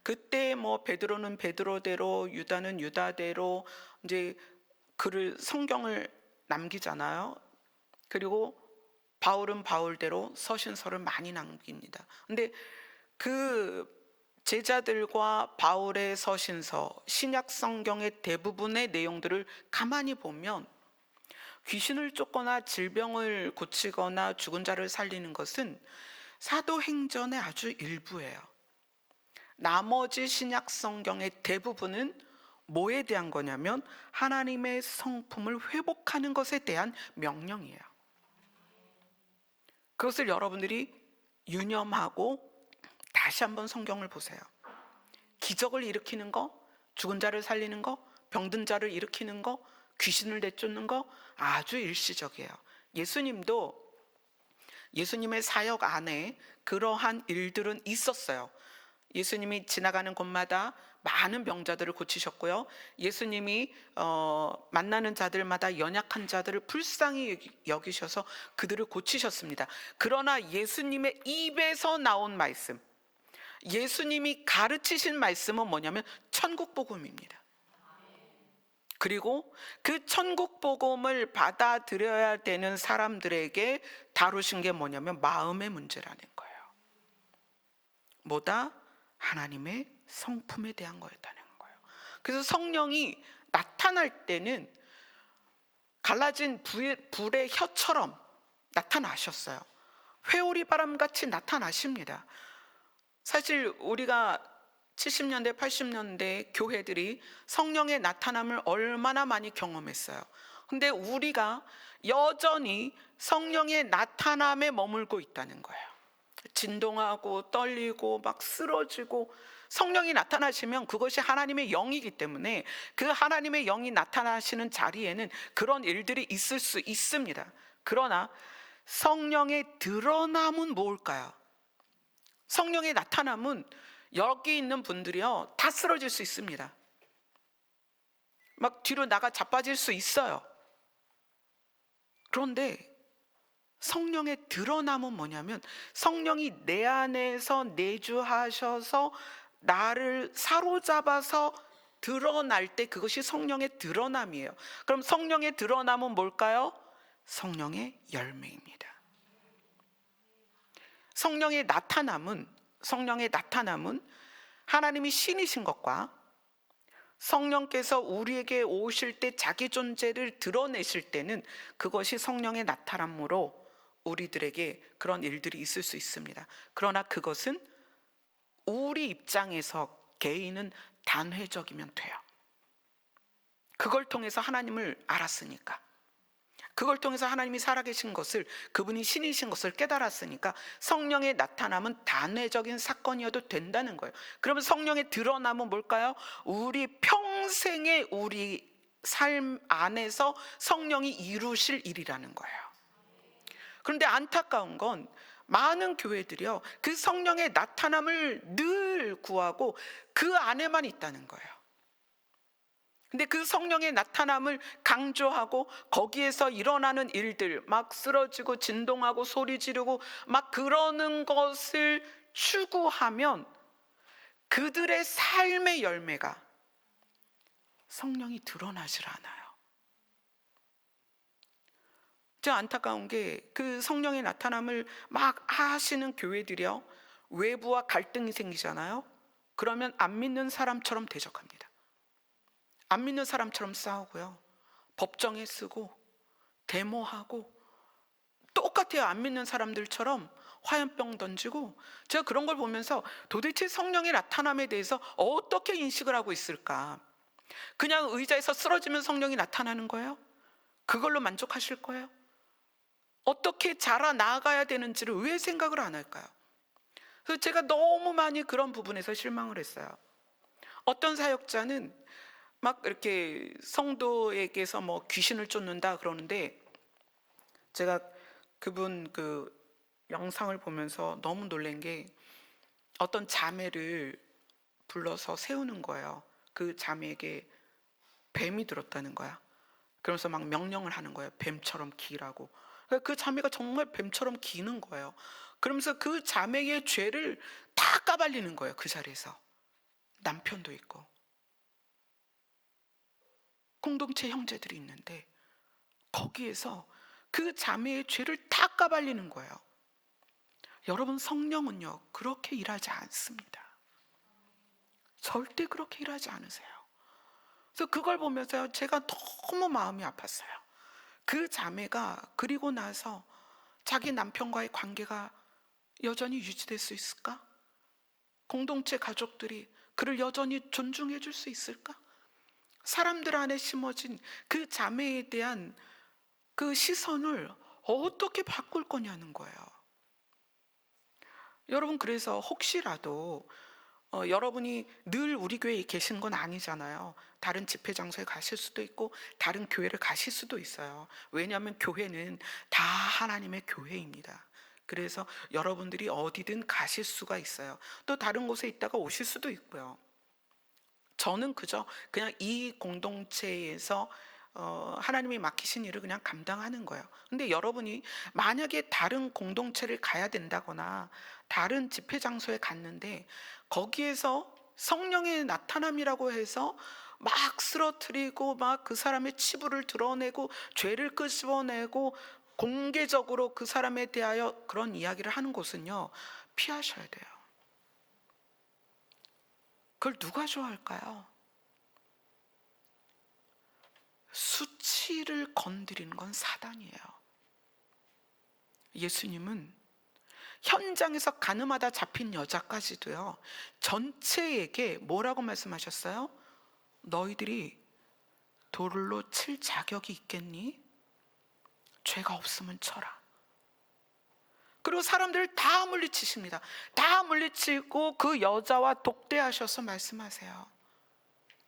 [SPEAKER 1] 그때 뭐 베드로는 베드로대로, 유다는 유다대로 이제 글을, 성경을 남기잖아요. 그리고 바울은 바울대로 서신서를 많이 남깁니다. 근데 그 제자들과 바울의 서신서, 신약 성경의 대부분의 내용들을 가만히 보면 귀신을 쫓거나 질병을 고치거나 죽은 자를 살리는 것은 사도행전의 아주 일부예요. 나머지 신약 성경의 대부분은 뭐에 대한 거냐면 하나님의 성품을 회복하는 것에 대한 명령이에요. 그것을 여러분들이 유념하고 다시 한번 성경을 보세요. 기적을 일으키는 거, 죽은 자를 살리는 거, 병든 자를 일으키는 거, 귀신을 내쫓는 거 아주 일시적이에요. 예수님도 예수님의 사역 안에 그러한 일들은 있었어요. 예수님이 지나가는 곳마다 많은 병자들을 고치셨고요. 예수님이 만나는 자들마다 연약한 자들을 불쌍히 여기셔서 그들을 고치셨습니다. 그러나 예수님의 입에서 나온 말씀, 예수님이 가르치신 말씀은 뭐냐면 천국 복음입니다. 그리고 그 천국 복음을 받아들여야 되는 사람들에게 다루신 게 뭐냐면 마음의 문제라는 거예요. 뭐다? 하나님의 성품에 대한 거였다는 거예요. 그래서 성령이 나타날 때는 갈라진 불의 혀처럼 나타나셨어요. 회오리 바람같이 나타나십니다. 사실 우리가 70년대, 80년대 교회들이 성령의 나타남을 얼마나 많이 경험했어요. 근데 우리가 여전히 성령의 나타남에 머물고 있다는 거예요. 진동하고 떨리고 막 쓰러지고, 성령이 나타나시면 그것이 하나님의 영이기 때문에 그 하나님의 영이 나타나시는 자리에는 그런 일들이 있을 수 있습니다. 그러나 성령의 드러남은 뭘까요? 성령의 나타남은 여기 있는 분들이요 다 쓰러질 수 있습니다. 막 뒤로 나가 자빠질 수 있어요. 그런데 성령의 드러남은 뭐냐면 성령이 내 안에서 내주하셔서 나를 사로잡아서 드러날 때 그것이 성령의 드러남이에요. 그럼 성령의 드러남은 뭘까요? 성령의 열매입니다. 성령의 나타남은 하나님이 신이신 것과 성령께서 우리에게 오실 때 자기 존재를 드러내실 때는 그것이 성령의 나타남으로 우리들에게 그런 일들이 있을 수 있습니다. 그러나 그것은 우리 입장에서 개인은 단회적이면 돼요. 그걸 통해서 하나님을 알았으니까, 그걸 통해서 하나님이 살아계신 것을, 그분이 신이신 것을 깨달았으니까 성령의 나타남은 단회적인 사건이어도 된다는 거예요. 그러면 성령의 드러남은 뭘까요? 우리 평생의 우리 삶 안에서 성령이 이루실 일이라는 거예요. 그런데 안타까운 건 많은 교회들이요 그 성령의 나타남을 늘 구하고 그 안에만 있다는 거예요. 근데 그 성령의 나타남을 강조하고 거기에서 일어나는 일들, 막 쓰러지고 진동하고 소리 지르고 막 그러는 것을 추구하면 그들의 삶의 열매가 성령이 드러나질 않아요. 진짜 안타까운 게 그 성령의 나타남을 막 하시는 교회들이요 외부와 갈등이 생기잖아요. 그러면 안 믿는 사람처럼 대적합니다. 안 믿는 사람처럼 싸우고요 법정에 쓰고 데모하고 똑같아요. 안 믿는 사람들처럼 화염병 던지고, 제가 그런 걸 보면서 도대체 성령의 나타남에 대해서 어떻게 인식을 하고 있을까? 그냥 의자에서 쓰러지면 성령이 나타나는 거예요? 그걸로 만족하실 거예요? 어떻게 자라나가야 되는지를 왜 생각을 안 할까요? 그래서 제가 너무 많이 그런 부분에서 실망을 했어요. 어떤 사역자는 막 이렇게 성도에게서 뭐 귀신을 쫓는다 그러는데, 제가 그분 그 영상을 보면서 너무 놀란 게 어떤 자매를 불러서 세우는 거예요. 그 자매에게 뱀이 들었다는 거야. 그러면서 막 명령을 하는 거예요. 뱀처럼 기라고. 그러니까 그 자매가 정말 뱀처럼 기는 거예요. 그러면서 그 자매의 죄를 다 까발리는 거예요. 그 자리에서. 남편도 있고 공동체 형제들이 있는데 거기에서 그 자매의 죄를 다 까발리는 거예요. 여러분, 성령은요 그렇게 일하지 않습니다. 절대 그렇게 일하지 않으세요. 그래서 그걸 보면서 제가 너무 마음이 아팠어요. 그 자매가 그리고 나서 자기 남편과의 관계가 여전히 유지될 수 있을까? 공동체 가족들이 그를 여전히 존중해 줄 수 있을까? 사람들 안에 심어진 그 자매에 대한 그 시선을 어떻게 바꿀 거냐는 거예요. 여러분, 그래서 혹시라도 여러분이 늘 우리 교회에 계신 건 아니잖아요. 다른 집회 장소에 가실 수도 있고 다른 교회를 가실 수도 있어요. 왜냐하면 교회는 다 하나님의 교회입니다. 그래서 여러분들이 어디든 가실 수가 있어요. 또 다른 곳에 있다가 오실 수도 있고요. 저는 그냥 이 공동체에서 하나님이 맡기신 일을 그냥 감당하는 거예요. 근데 여러분이 만약에 다른 공동체를 가야 된다거나 다른 집회 장소에 갔는데 거기에서 성령의 나타남이라고 해서 막 쓰러뜨리고 막 그 사람의 치부를 드러내고 죄를 끄집어내고 공개적으로 그 사람에 대하여 그런 이야기를 하는 곳은요, 피하셔야 돼요. 그걸 누가 좋아할까요? 수치를 건드리는 건 사단이에요. 예수님은 현장에서 가늠하다 잡힌 여자까지도요, 전체에게 뭐라고 말씀하셨어요? 너희들이 돌로 칠 자격이 있겠니? 죄가 없으면 쳐라. 그리고 사람들을 다 물리치십니다. 다 물리치고 그 여자와 독대하셔서 말씀하세요.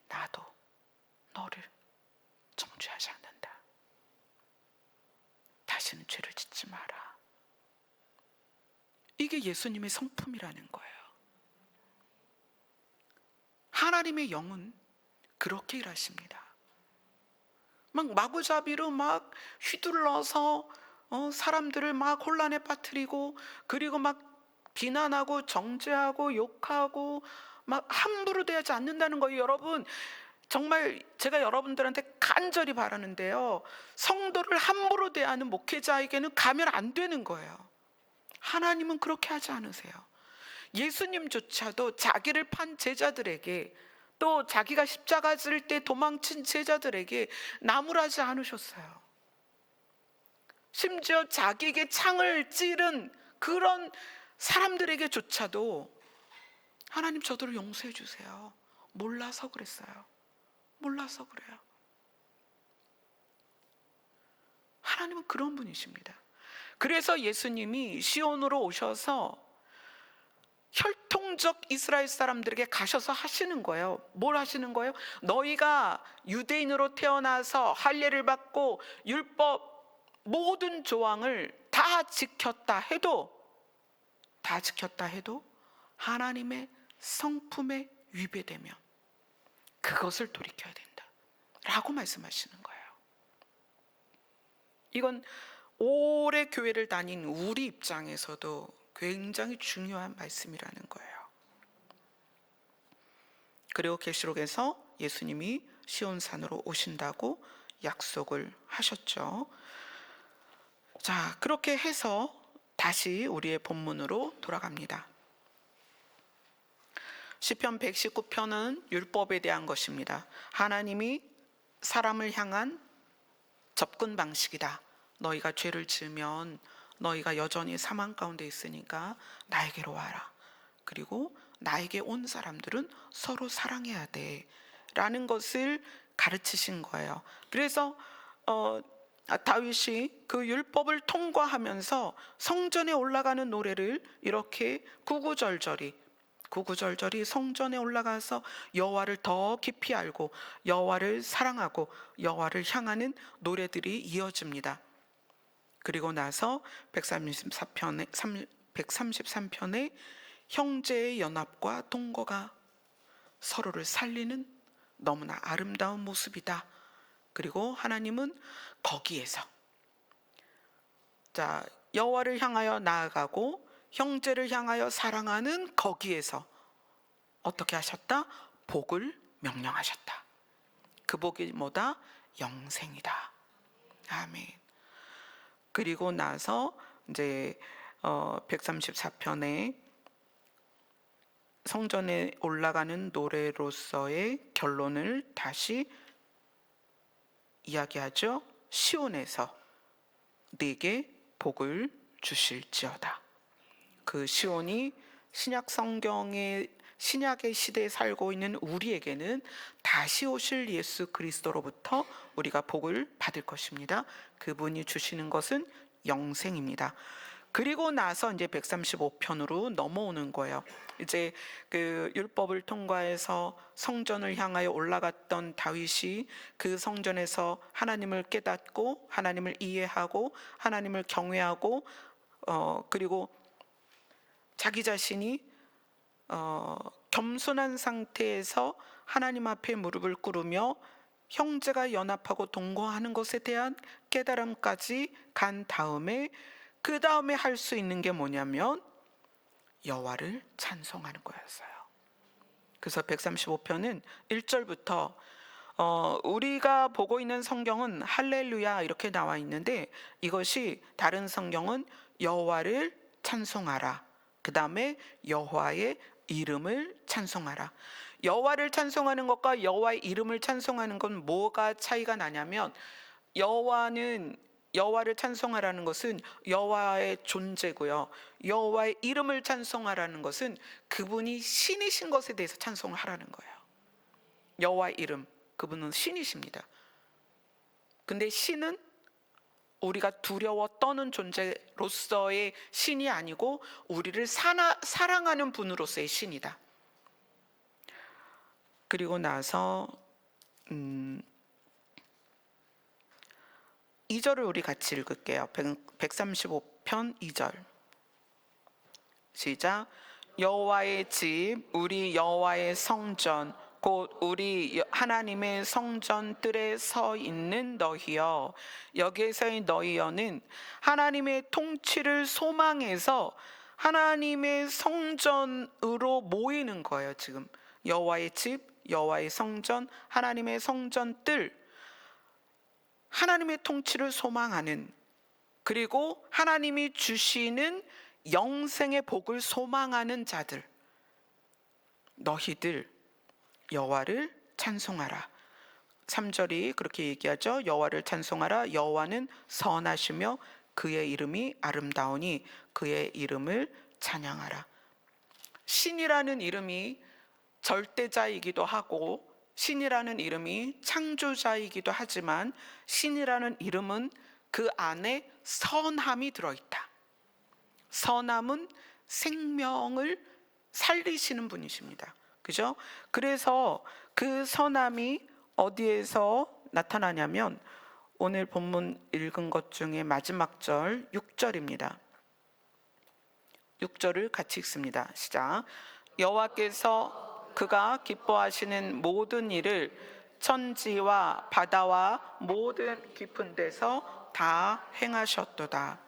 [SPEAKER 1] 나도 너를 정죄하지 않는다. 다시는 죄를 짓지 마라. 이게 예수님의 성품이라는 거예요. 하나님의 영은 그렇게 일하십니다. 막 마구잡이로 막 휘둘러서 사람들을 막 혼란에 빠뜨리고, 그리고 막 비난하고 정죄하고 욕하고 막 함부로 대하지 않는다는 거예요. 여러분, 정말 제가 여러분들한테 간절히 바라는데요, 성도를 함부로 대하는 목회자에게는 가면 안 되는 거예요. 하나님은 그렇게 하지 않으세요. 예수님조차도 자기를 판 제자들에게, 또 자기가 십자가 질 때 도망친 제자들에게 나무라지 않으셨어요. 심지어 자기에게 창을 찌른 그런 사람들에게조차도 하나님, 저들을 용서해 주세요. 몰라서 그랬어요. 몰라서 그래요. 하나님은 그런 분이십니다. 그래서 예수님이 시온으로 오셔서 혈통적 이스라엘 사람들에게 가셔서 하시는 거예요. 뭘 하시는 거예요? 너희가 유대인으로 태어나서 할례를 받고 율법 모든 조항을 다 지켰다 해도 하나님의 성품에 위배되면 그것을 돌이켜야 된다 라고 말씀하시는 거예요. 이건 오래 교회를 다닌 우리 입장에서도 굉장히 중요한 말씀이라는 거예요. 그리고 계시록에서 예수님이 시온산으로 오신다고 약속을 하셨죠. 자, 그렇게 해서 다시 우리의 본문으로 돌아갑니다. 시편 119편은 율법에 대한 것입니다. 하나님이 사람을 향한 접근 방식이다. 너희가 죄를 지으면 너희가 여전히 사망 가운데 있으니까 나에게로 와라. 그리고 나에게 온 사람들은 서로 사랑해야 돼 라는 것을 가르치신 거예요. 그래서 다윗이 그 율법을 통과하면서 성전에 올라가는 노래를 이렇게 구구절절히 성전에 올라가서 여호와를 더 깊이 알고 여호와를 사랑하고 여호와를 향하는 노래들이 이어집니다. 그리고 나서 133편에 형제의 연합과 동거가 서로를 살리는 너무나 아름다운 모습이다. 그리고 하나님은 거기에서 여호와를 향하여 나아가고 형제를 향하여 사랑하는 거기에서 어떻게 하셨다? 복을 명령하셨다. 그 복이 뭐다? 영생이다. 아멘. 그리고 나서 이제 134편에 성전에 올라가는 노래로서의 결론을 다시 이야기하죠. 시온에서 네게 복을 주실지어다. 그 시온이 신약 성경의 신약의 시대에 살고 있는 우리에게는 다시 오실 예수 그리스도로부터 우리가 복을 받을 것입니다. 그분이 주시는 것은 영생입니다. 그리고 나서 이제 135편으로 넘어오는 거예요. 이제 그 율법을 통과해서 성전을 향하여 올라갔던 다윗이 그 성전에서 하나님을 깨닫고 하나님을 이해하고 하나님을 경외하고 그리고 자기 자신이 겸손한 상태에서 하나님 앞에 무릎을 꿇으며 형제가 연합하고 동거하는 것에 대한 깨달음까지 간 다음에 그 다음에 할 수 있는 게 뭐냐면 여호와를 찬송하는 거였어요. 그래서 135편은 1절부터 우리가 보고 있는 성경은 할렐루야 이렇게 나와 있는데 이것이 다른 성경은 여호와를 찬송하라. 그 다음에 여호와의 이름을 찬송하라. 여호와를 찬송하는 것과 여호와의 이름을 찬송하는 건 뭐가 차이가 나냐면 여호와를 찬송하라는 것은 여호와의 존재고요. 여호와의 이름을 찬송하라는 것은 그분이 신이신 것에 대해서 찬송을 하라는 거예요. 여호와의 이름, 그분은 신이십니다. 근데 신은 우리가 두려워 떠는 존재로서의 신이 아니고 우리를 사랑하는 분으로서의 신이다. 그리고 나서 2절을 우리 같이 읽을게요. 135편 2절 시작. 여호와의 집, 우리 여호와의 성전, 곧 우리 하나님의 성전 뜰에 서 있는 너희여. 여기에서의 너희여는 하나님의 통치를 소망해서 하나님의 성전으로 모이는 거예요. 지금 여호와의 집, 여호와의 성전, 하나님의 성전 뜰, 하나님의 통치를 소망하는, 그리고 하나님이 주시는 영생의 복을 소망하는 자들, 너희들 여호와를 찬송하라. 3절이 그렇게 얘기하죠. 여호와를 찬송하라. 여호와는 선하시며 그의 이름이 아름다우니 그의 이름을 찬양하라. 신이라는 이름이 절대자이기도 하고 신이라는 이름이 창조자이기도 하지만 신이라는 이름은 그 안에 선함이 들어있다. 선함은 생명을 살리시는 분이십니다. 그죠? 그래서 그 선함이 어디에서 나타나냐면 오늘 본문 읽은 것 중에 마지막 절 6절입니다. 6절을 같이 읽습니다. 시작. 여호와께서 그가 기뻐하시는 모든 일을 천지와 바다와 모든 깊은 데서 다 행하셨도다.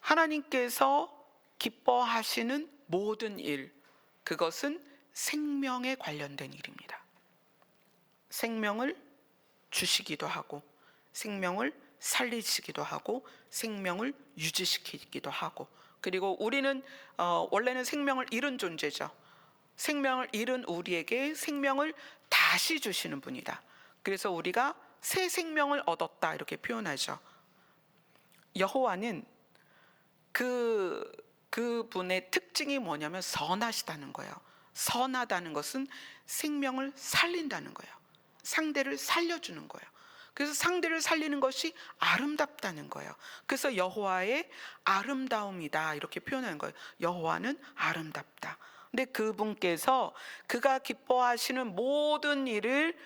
[SPEAKER 1] 하나님께서 기뻐하시는 모든 일, 그것은 생명에 관련된 일입니다. 생명을 주시기도 하고 생명을 살리시기도 하고 생명을 유지시키기도 하고, 그리고 우리는 원래는 생명을 잃은 존재죠. 생명을 잃은 우리에게 생명을 다시 주시는 분이다. 그래서 우리가 새 생명을 얻었다 이렇게 표현하죠. 여호와는 그분의 특징이 뭐냐면 선하시다는 거예요. 선하다는 것은 생명을 살린다는 거예요. 상대를 살려주는 거예요. 그래서 상대를 살리는 것이 아름답다는 거예요. 그래서 여호와의 아름다움이다 이렇게 표현하는 거예요. 여호와는 아름답다. 근데 그분께서 그가 기뻐하시는 모든 일을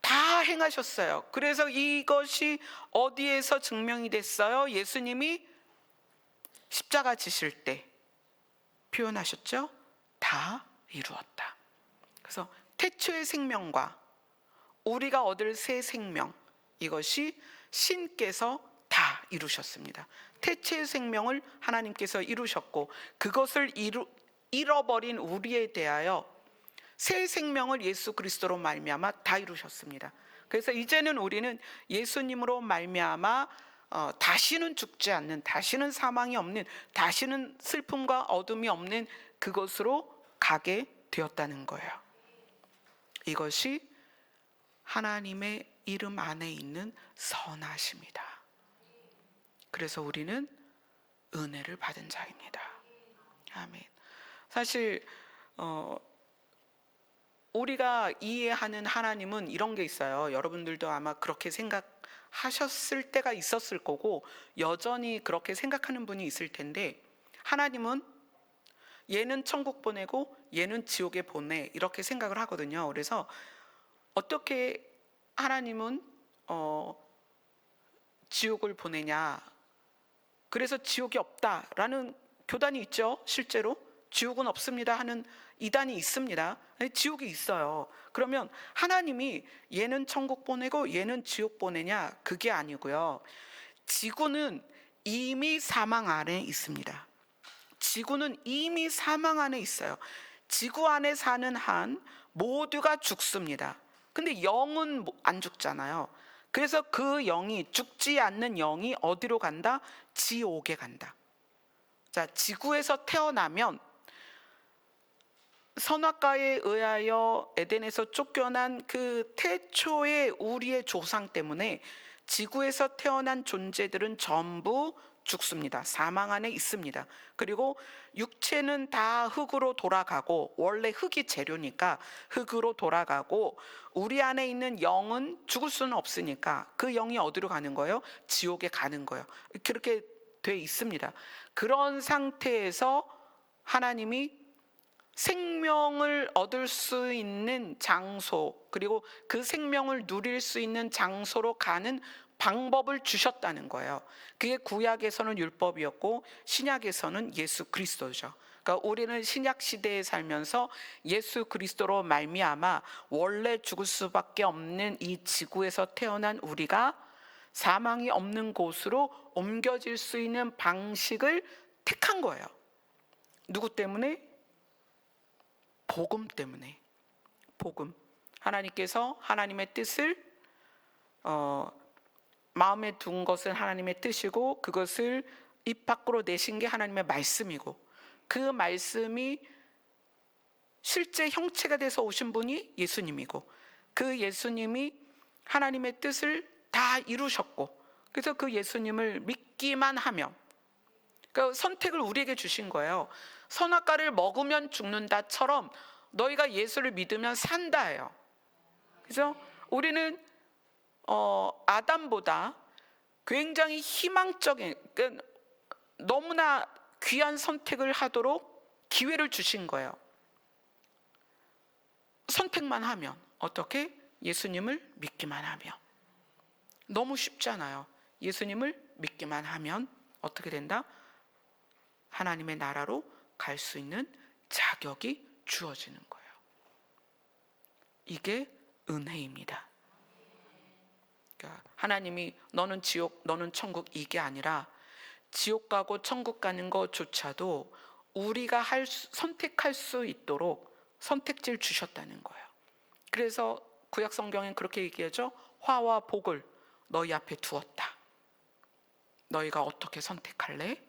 [SPEAKER 1] 다 행하셨어요. 그래서 이것이 어디에서 증명이 됐어요? 예수님이 십자가 지실 때 표현하셨죠? 다 이루었다. 그래서 태초의 생명과 우리가 얻을 새 생명, 이것이 신께서 다 이루셨습니다. 태초의 생명을 하나님께서 이루셨고, 그것을 잃어버린 우리에 대하여 새 생명을 예수 그리스도로 말미암아 다 이루셨습니다. 그래서 이제는 우리는 예수님으로 말미암아 다시는 죽지 않는, 다시는 사망이 없는, 다시는 슬픔과 어둠이 없는 그것으로 가게 되었다는 거예요. 이것이 하나님의 이름 안에 있는 선하심이다. 그래서 우리는 은혜를 받은 자입니다. 아멘. 사실 우리가 이해하는 하나님은 이런 게 있어요. 여러분들도 아마 그렇게 생각하셨을 때가 있었을 거고, 여전히 그렇게 생각하는 분이 있을 텐데, 하나님은 얘는 천국 보내고 얘는 지옥에 보내, 이렇게 생각을 하거든요. 그래서 어떻게 하나님은 지옥을 보내냐, 그래서 지옥이 없다라는 교단이 있죠. 실제로 지옥은 없습니다 하는 이단이 있습니다. 지옥이 있어요. 그러면 하나님이 얘는 천국 보내고 얘는 지옥 보내냐, 그게 아니고요. 지구는 이미 사망 안에 있습니다. 지구는 이미 사망 안에 있어요. 지구 안에 사는 한 모두가 죽습니다. 근데 영은 안 죽잖아요. 그래서 그 영이, 죽지 않는 영이 어디로 간다? 지옥에 간다. 자, 지구에서 태어나면 선악과에 의하여 에덴에서 쫓겨난 그 태초의 우리의 조상 때문에 지구에서 태어난 존재들은 전부 죽습니다. 사망 안에 있습니다. 그리고 육체는 다 흙으로 돌아가고, 원래 흙이 재료니까 흙으로 돌아가고, 우리 안에 있는 영은 죽을 수는 없으니까 그 영이 어디로 가는 거예요? 지옥에 가는 거예요. 그렇게 돼 있습니다. 그런 상태에서 하나님이 생명을 얻을 수 있는 장소, 그리고 그 생명을 누릴 수 있는 장소로 가는 방법을 주셨다는 거예요. 그게 구약에서는 율법이었고 신약에서는 예수 그리스도죠. 그러니까 우리는 신약 시대에 살면서 예수 그리스도로 말미암아 원래 죽을 수밖에 없는 이 지구에서 태어난 우리가 사망이 없는 곳으로 옮겨질 수 있는 방식을 택한 거예요. 누구 때문에? 복음 때문에. 복음. 하나님께서 하나님의 뜻을 마음에 둔 것을 하나님의 뜻이고, 그것을 입 밖으로 내신 게 하나님의 말씀이고, 그 말씀이 실제 형체가 돼서 오신 분이 예수님이고, 그 예수님이 하나님의 뜻을 다 이루셨고, 그래서 그 예수님을 믿기만 하면, 그러니까 선택을 우리에게 주신 거예요. 선악과를 먹으면 죽는다처럼 너희가 예수를 믿으면 산다예요. 그래서 우리는 아담보다 굉장히 희망적인, 그러니까 너무나 귀한 선택을 하도록 기회를 주신 거예요. 선택만 하면. 어떻게? 예수님을 믿기만 하면. 너무 쉽잖아요. 예수님을 믿기만 하면 어떻게 된다? 하나님의 나라로 갈 수 있는 자격이 주어지는 거예요. 이게 은혜입니다. 그러니까 하나님이 너는 지옥, 너는 천국, 이게 아니라 지옥 가고 천국 가는 것조차도 우리가 선택할 수 있도록 선택지를 주셨다는 거예요. 그래서 구약 성경엔 그렇게 얘기하죠. 화와 복을 너희 앞에 두었다. 너희가 어떻게 선택할래?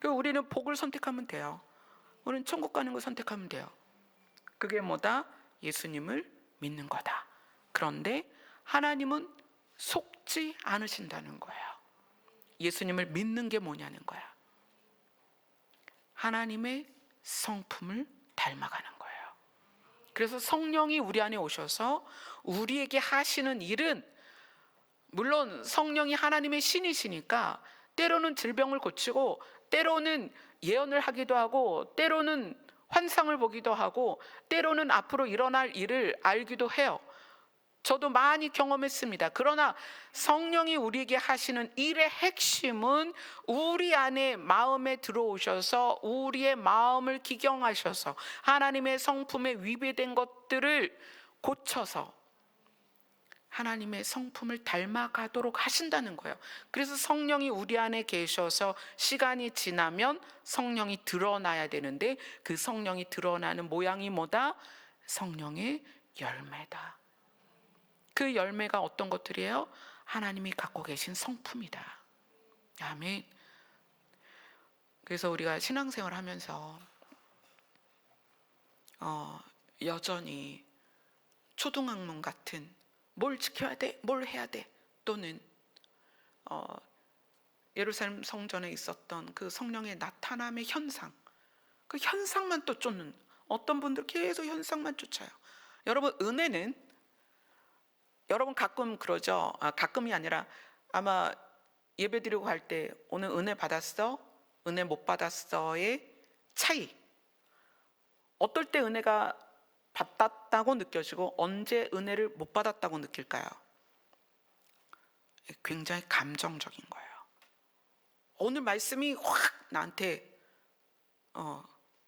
[SPEAKER 1] 우리는 복을 선택하면 돼요. 우리는 천국 가는 거 선택하면 돼요. 그게 뭐다? 예수님을 믿는 거다. 그런데 하나님은 속지 않으신다는 거예요. 예수님을 믿는 게 뭐냐는 거야. 하나님의 성품을 닮아가는 거예요. 그래서 성령이 우리 안에 오셔서 우리에게 하시는 일은, 물론 성령이 하나님의 신이시니까 때로는 질병을 고치고, 때로는 예언을 하기도 하고, 때로는 환상을 보기도 하고, 때로는 앞으로 일어날 일을 알기도 해요. 저도 많이 경험했습니다. 그러나 성령이 우리에게 하시는 일의 핵심은 우리 안에 마음에 들어오셔서 우리의 마음을 기경하셔서 하나님의 성품에 위배된 것들을 고쳐서 하나님의 성품을 닮아가도록 하신다는 거예요. 그래서 성령이 우리 안에 계셔서 시간이 지나면 성령이 드러나야 되는데, 그 성령이 드러나는 모양이 뭐다? 성령의 열매다. 그 열매가 어떤 것들이에요? 하나님이 갖고 계신 성품이다. 아멘. 그래서 우리가 신앙생활 하면서 여전히 초등학문 같은 뭘 지켜야 돼? 뭘 해야 돼? 또는 예루살렘 성전에 있었던 그 성령의 나타남의 현상, 그 현상만 또 쫓는, 어떤 분들 계속 현상만 쫓아요. 여러분, 은혜는, 여러분 가끔 그러죠. 가끔이 아니라 아마 예배 드리고 갈 때 오늘 은혜 받았어? 은혜 못 받았어의 차이. 어떨 때 은혜가 받았다고 느껴지고 언제 은혜를 못 받았다고 느낄까요? 굉장히 감정적인 거예요. 오늘 말씀이 확 나한테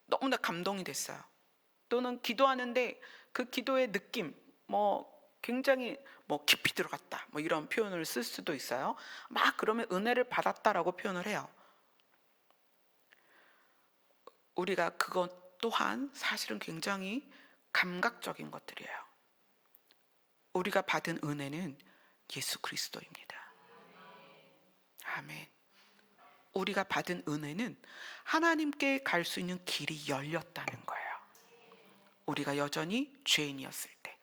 [SPEAKER 1] 너무나 감동이 됐어요. 또는 기도하는데 그 기도의 느낌, 굉장히 깊이 들어갔다, 이런 표현을 쓸 수도 있어요. 막 그러면 은혜를 받았다라고 표현을 해요. 우리가 그것 또한 사실은 굉장히 감각적인 것들이에요. 우리가 받은 은혜는 예수 그리스도입니다. 아멘. 우리가 받은 은혜는 하나님께 갈 수 있는 길이 열렸다는 거예요. 우리가 여전히 죄인이었을 때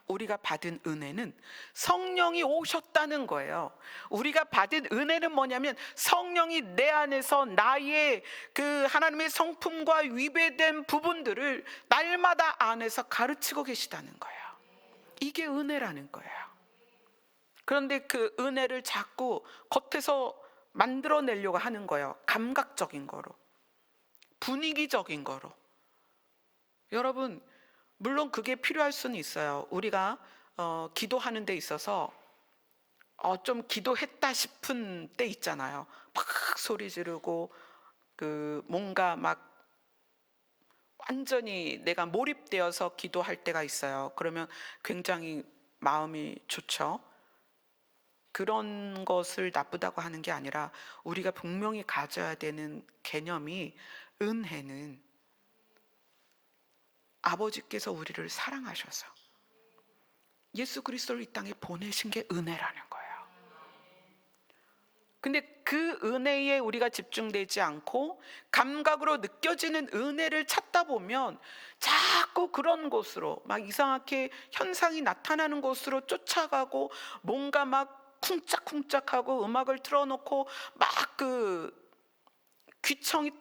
[SPEAKER 1] 우리가 받은 은혜는 성령이 오셨다는 거예요. 우리가 받은 은혜는 뭐냐면 성령이 내 안에서 나의 그 하나님의 성품과 위배된 부분들을 날마다 안에서 가르치고 계시다는 거예요. 이게 은혜라는 거예요. 그런데 그 은혜를 자꾸 겉에서 만들어내려고 하는 거예요. 감각적인 거로, 분위기적인 거로. 여러분, 물론 그게 필요할 수는 있어요. 우리가 기도하는 데 있어서 좀 기도했다 싶은 때 있잖아요. 막 소리 지르고 뭔가 막 완전히 내가 몰입되어서 기도할 때가 있어요. 그러면 굉장히 마음이 좋죠. 그런 것을 나쁘다고 하는 게 아니라 우리가 분명히 가져야 되는 개념이, 은혜는 아버지께서 우리를 사랑하셔서 예수 그리스도를 이 땅에 보내신 게 은혜라는 거예요. 근데 그 은혜에 우리가 집중되지 않고 감각으로 느껴지는 은혜를 찾다 보면 자꾸 그런 곳으로, 막 이상하게 현상이 나타나는 곳으로 쫓아가고, 뭔가 막 쿵짝쿵짝하고 음악을 틀어놓고 막 귀청이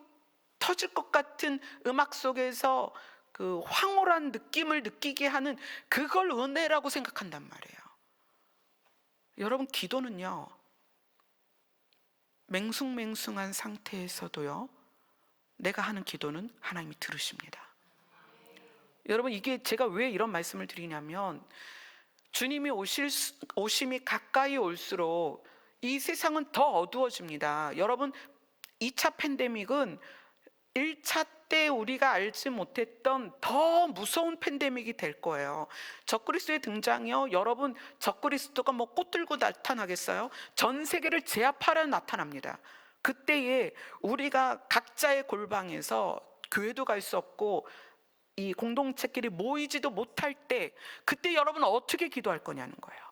[SPEAKER 1] 터질 것 같은 음악 속에서 그 황홀한 느낌을 느끼게 하는, 그걸 은혜라고 생각한단 말이에요. 여러분, 기도는요, 맹숭맹숭한 상태에서도요, 내가 하는 기도는 하나님이 들으십니다. 여러분, 이게 제가 왜 이런 말씀을 드리냐면, 주님이 오심이 가까이 올수록 이 세상은 더 어두워집니다. 여러분, 2차 팬데믹은 1차 때 우리가 알지 못했던 더 무서운 팬데믹이 될 거예요. 적그리스도의 등장이요, 여러분, 적그리스도가 꽃 들고 나타나겠어요? 전 세계를 제압하려 나타납니다. 그때에 우리가 각자의 골방에서 교회도 갈 수 없고 이 공동체끼리 모이지도 못할 때, 그때 여러분 어떻게 기도할 거냐는 거예요.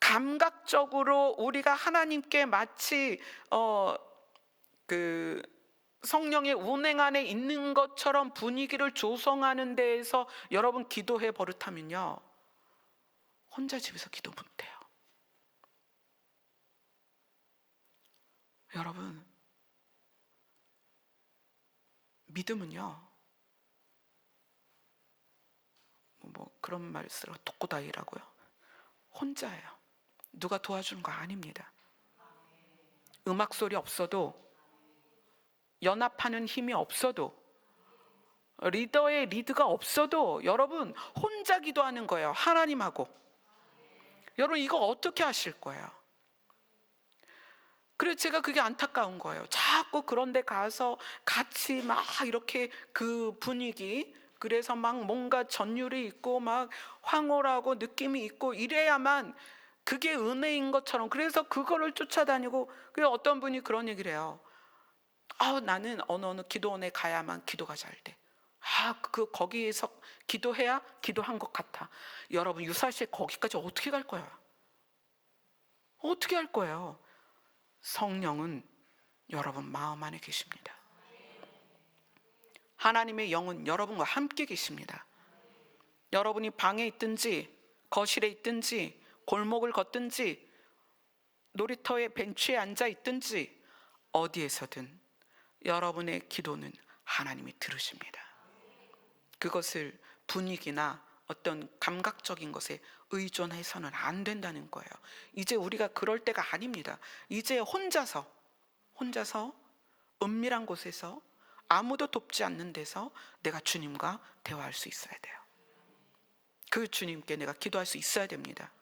[SPEAKER 1] 감각적으로 우리가 하나님께 마치 성령의 운행 안에 있는 것처럼 분위기를 조성하는 데에서 여러분 기도해 버릇하면요, 혼자 집에서 기도 못해요. 여러분, 믿음은요, 그런 말 쓰러 독고다이라고요. 혼자예요. 누가 도와주는 거 아닙니다. 음악 소리 없어도, 연합하는 힘이 없어도, 리더의 리드가 없어도 여러분 혼자 기도하는 거예요. 하나님하고. 여러분 이거 어떻게 하실 거예요? 그래서 제가 그게 안타까운 거예요. 자꾸 그런 데 가서 같이 막 이렇게 그 분위기, 그래서 막 뭔가 전율이 있고 막 황홀하고 느낌이 있고 이래야만 그게 은혜인 것처럼, 그래서 그거를 쫓아다니고. 그래서 어떤 분이 그런 얘기를 해요. 나는 어느 기도원에 가야만 기도가 잘 돼. 거기에서 기도해야 기도한 것 같아. 여러분 유사시에 거기까지 어떻게 갈 거야? 어떻게 할 거예요? 성령은 여러분 마음 안에 계십니다. 하나님의 영은 여러분과 함께 계십니다. 여러분이 방에 있든지 거실에 있든지 골목을 걷든지 놀이터의 벤치에 앉아 있든지 어디에서든 여러분의 기도는 하나님이 들으십니다. 그것을 분위기나 어떤 감각적인 것에 의존해서는 안 된다는 거예요. 이제 우리가 그럴 때가 아닙니다. 이제 혼자서 은밀한 곳에서 아무도 돕지 않는 데서 내가 주님과 대화할 수 있어야 돼요. 그 주님께 내가 기도할 수 있어야 됩니다.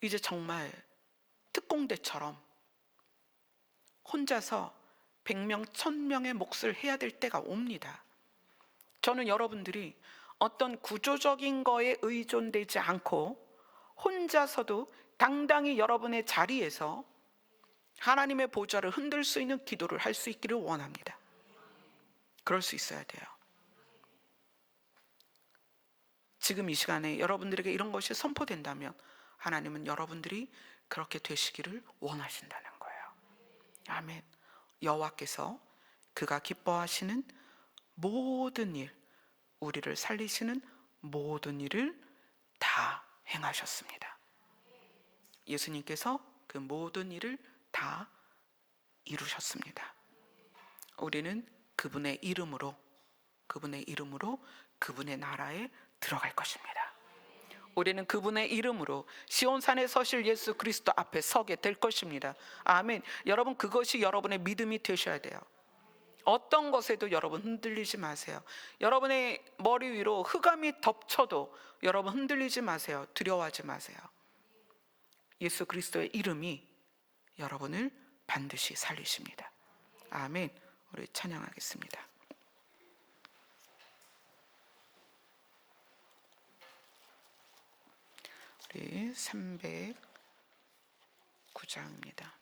[SPEAKER 1] 이제 정말 특공대처럼 혼자서 100명, 1000명의 몫을 해야 될 때가 옵니다. 저는 여러분들이 어떤 구조적인 거에 의존되지 않고 혼자서도 당당히 여러분의 자리에서 하나님의 보좌를 흔들 수 있는 기도를 할 수 있기를 원합니다. 그럴 수 있어야 돼요. 지금 이 시간에 여러분들에게 이런 것이 선포된다면 하나님은 여러분들이 그렇게 되시기를 원하신다는 거예요. 아멘. 여호와께서 그가 기뻐하시는 모든 일, 우리를 살리시는 모든 일을 다 행하셨습니다. 예수님께서 그 모든 일을 다 이루셨습니다. 우리는 그분의 이름으로 그분의 나라에 들어갈 것입니다. 우리는 그분의 이름으로 시온산에 서실 예수 그리스도 앞에 서게 될 것입니다. 아멘. 여러분 그것이 여러분의 믿음이 되셔야 돼요. 어떤 것에도 여러분 흔들리지 마세요. 여러분의 머리 위로 흑암이 덮쳐도 여러분 흔들리지 마세요. 두려워하지 마세요. 예수 그리스도의 이름이 여러분을 반드시 살리십니다. 아멘. 우리 찬양하겠습니다. 우리 309장입니다.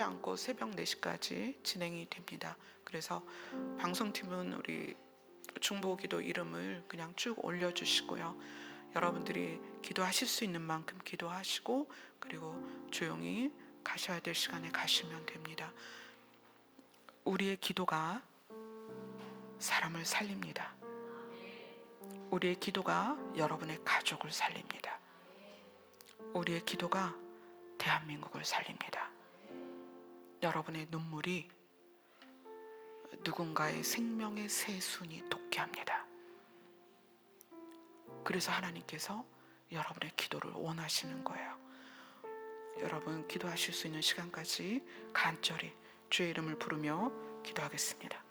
[SPEAKER 1] 않고 새벽 4시까지 진행이 됩니다. 그래서 방송팀은 우리 중보기도 이름을 그냥 쭉 올려주시고요. 여러분들이 기도하실 수 있는 만큼 기도하시고, 그리고 조용히 가셔야 될 시간에 가시면 됩니다. 우리의 기도가 사람을 살립니다. 우리의 기도가 여러분의 가족을 살립니다. 우리의 기도가 대한민국을 살립니다. 여러분의 눈물이 누군가의 생명의 새순이 돋게 합니다. 그래서 하나님께서 여러분의 기도를 원하시는 거예요. 여러분, 기도하실 수 있는 시간까지 간절히 주의 이름을 부르며 기도하겠습니다.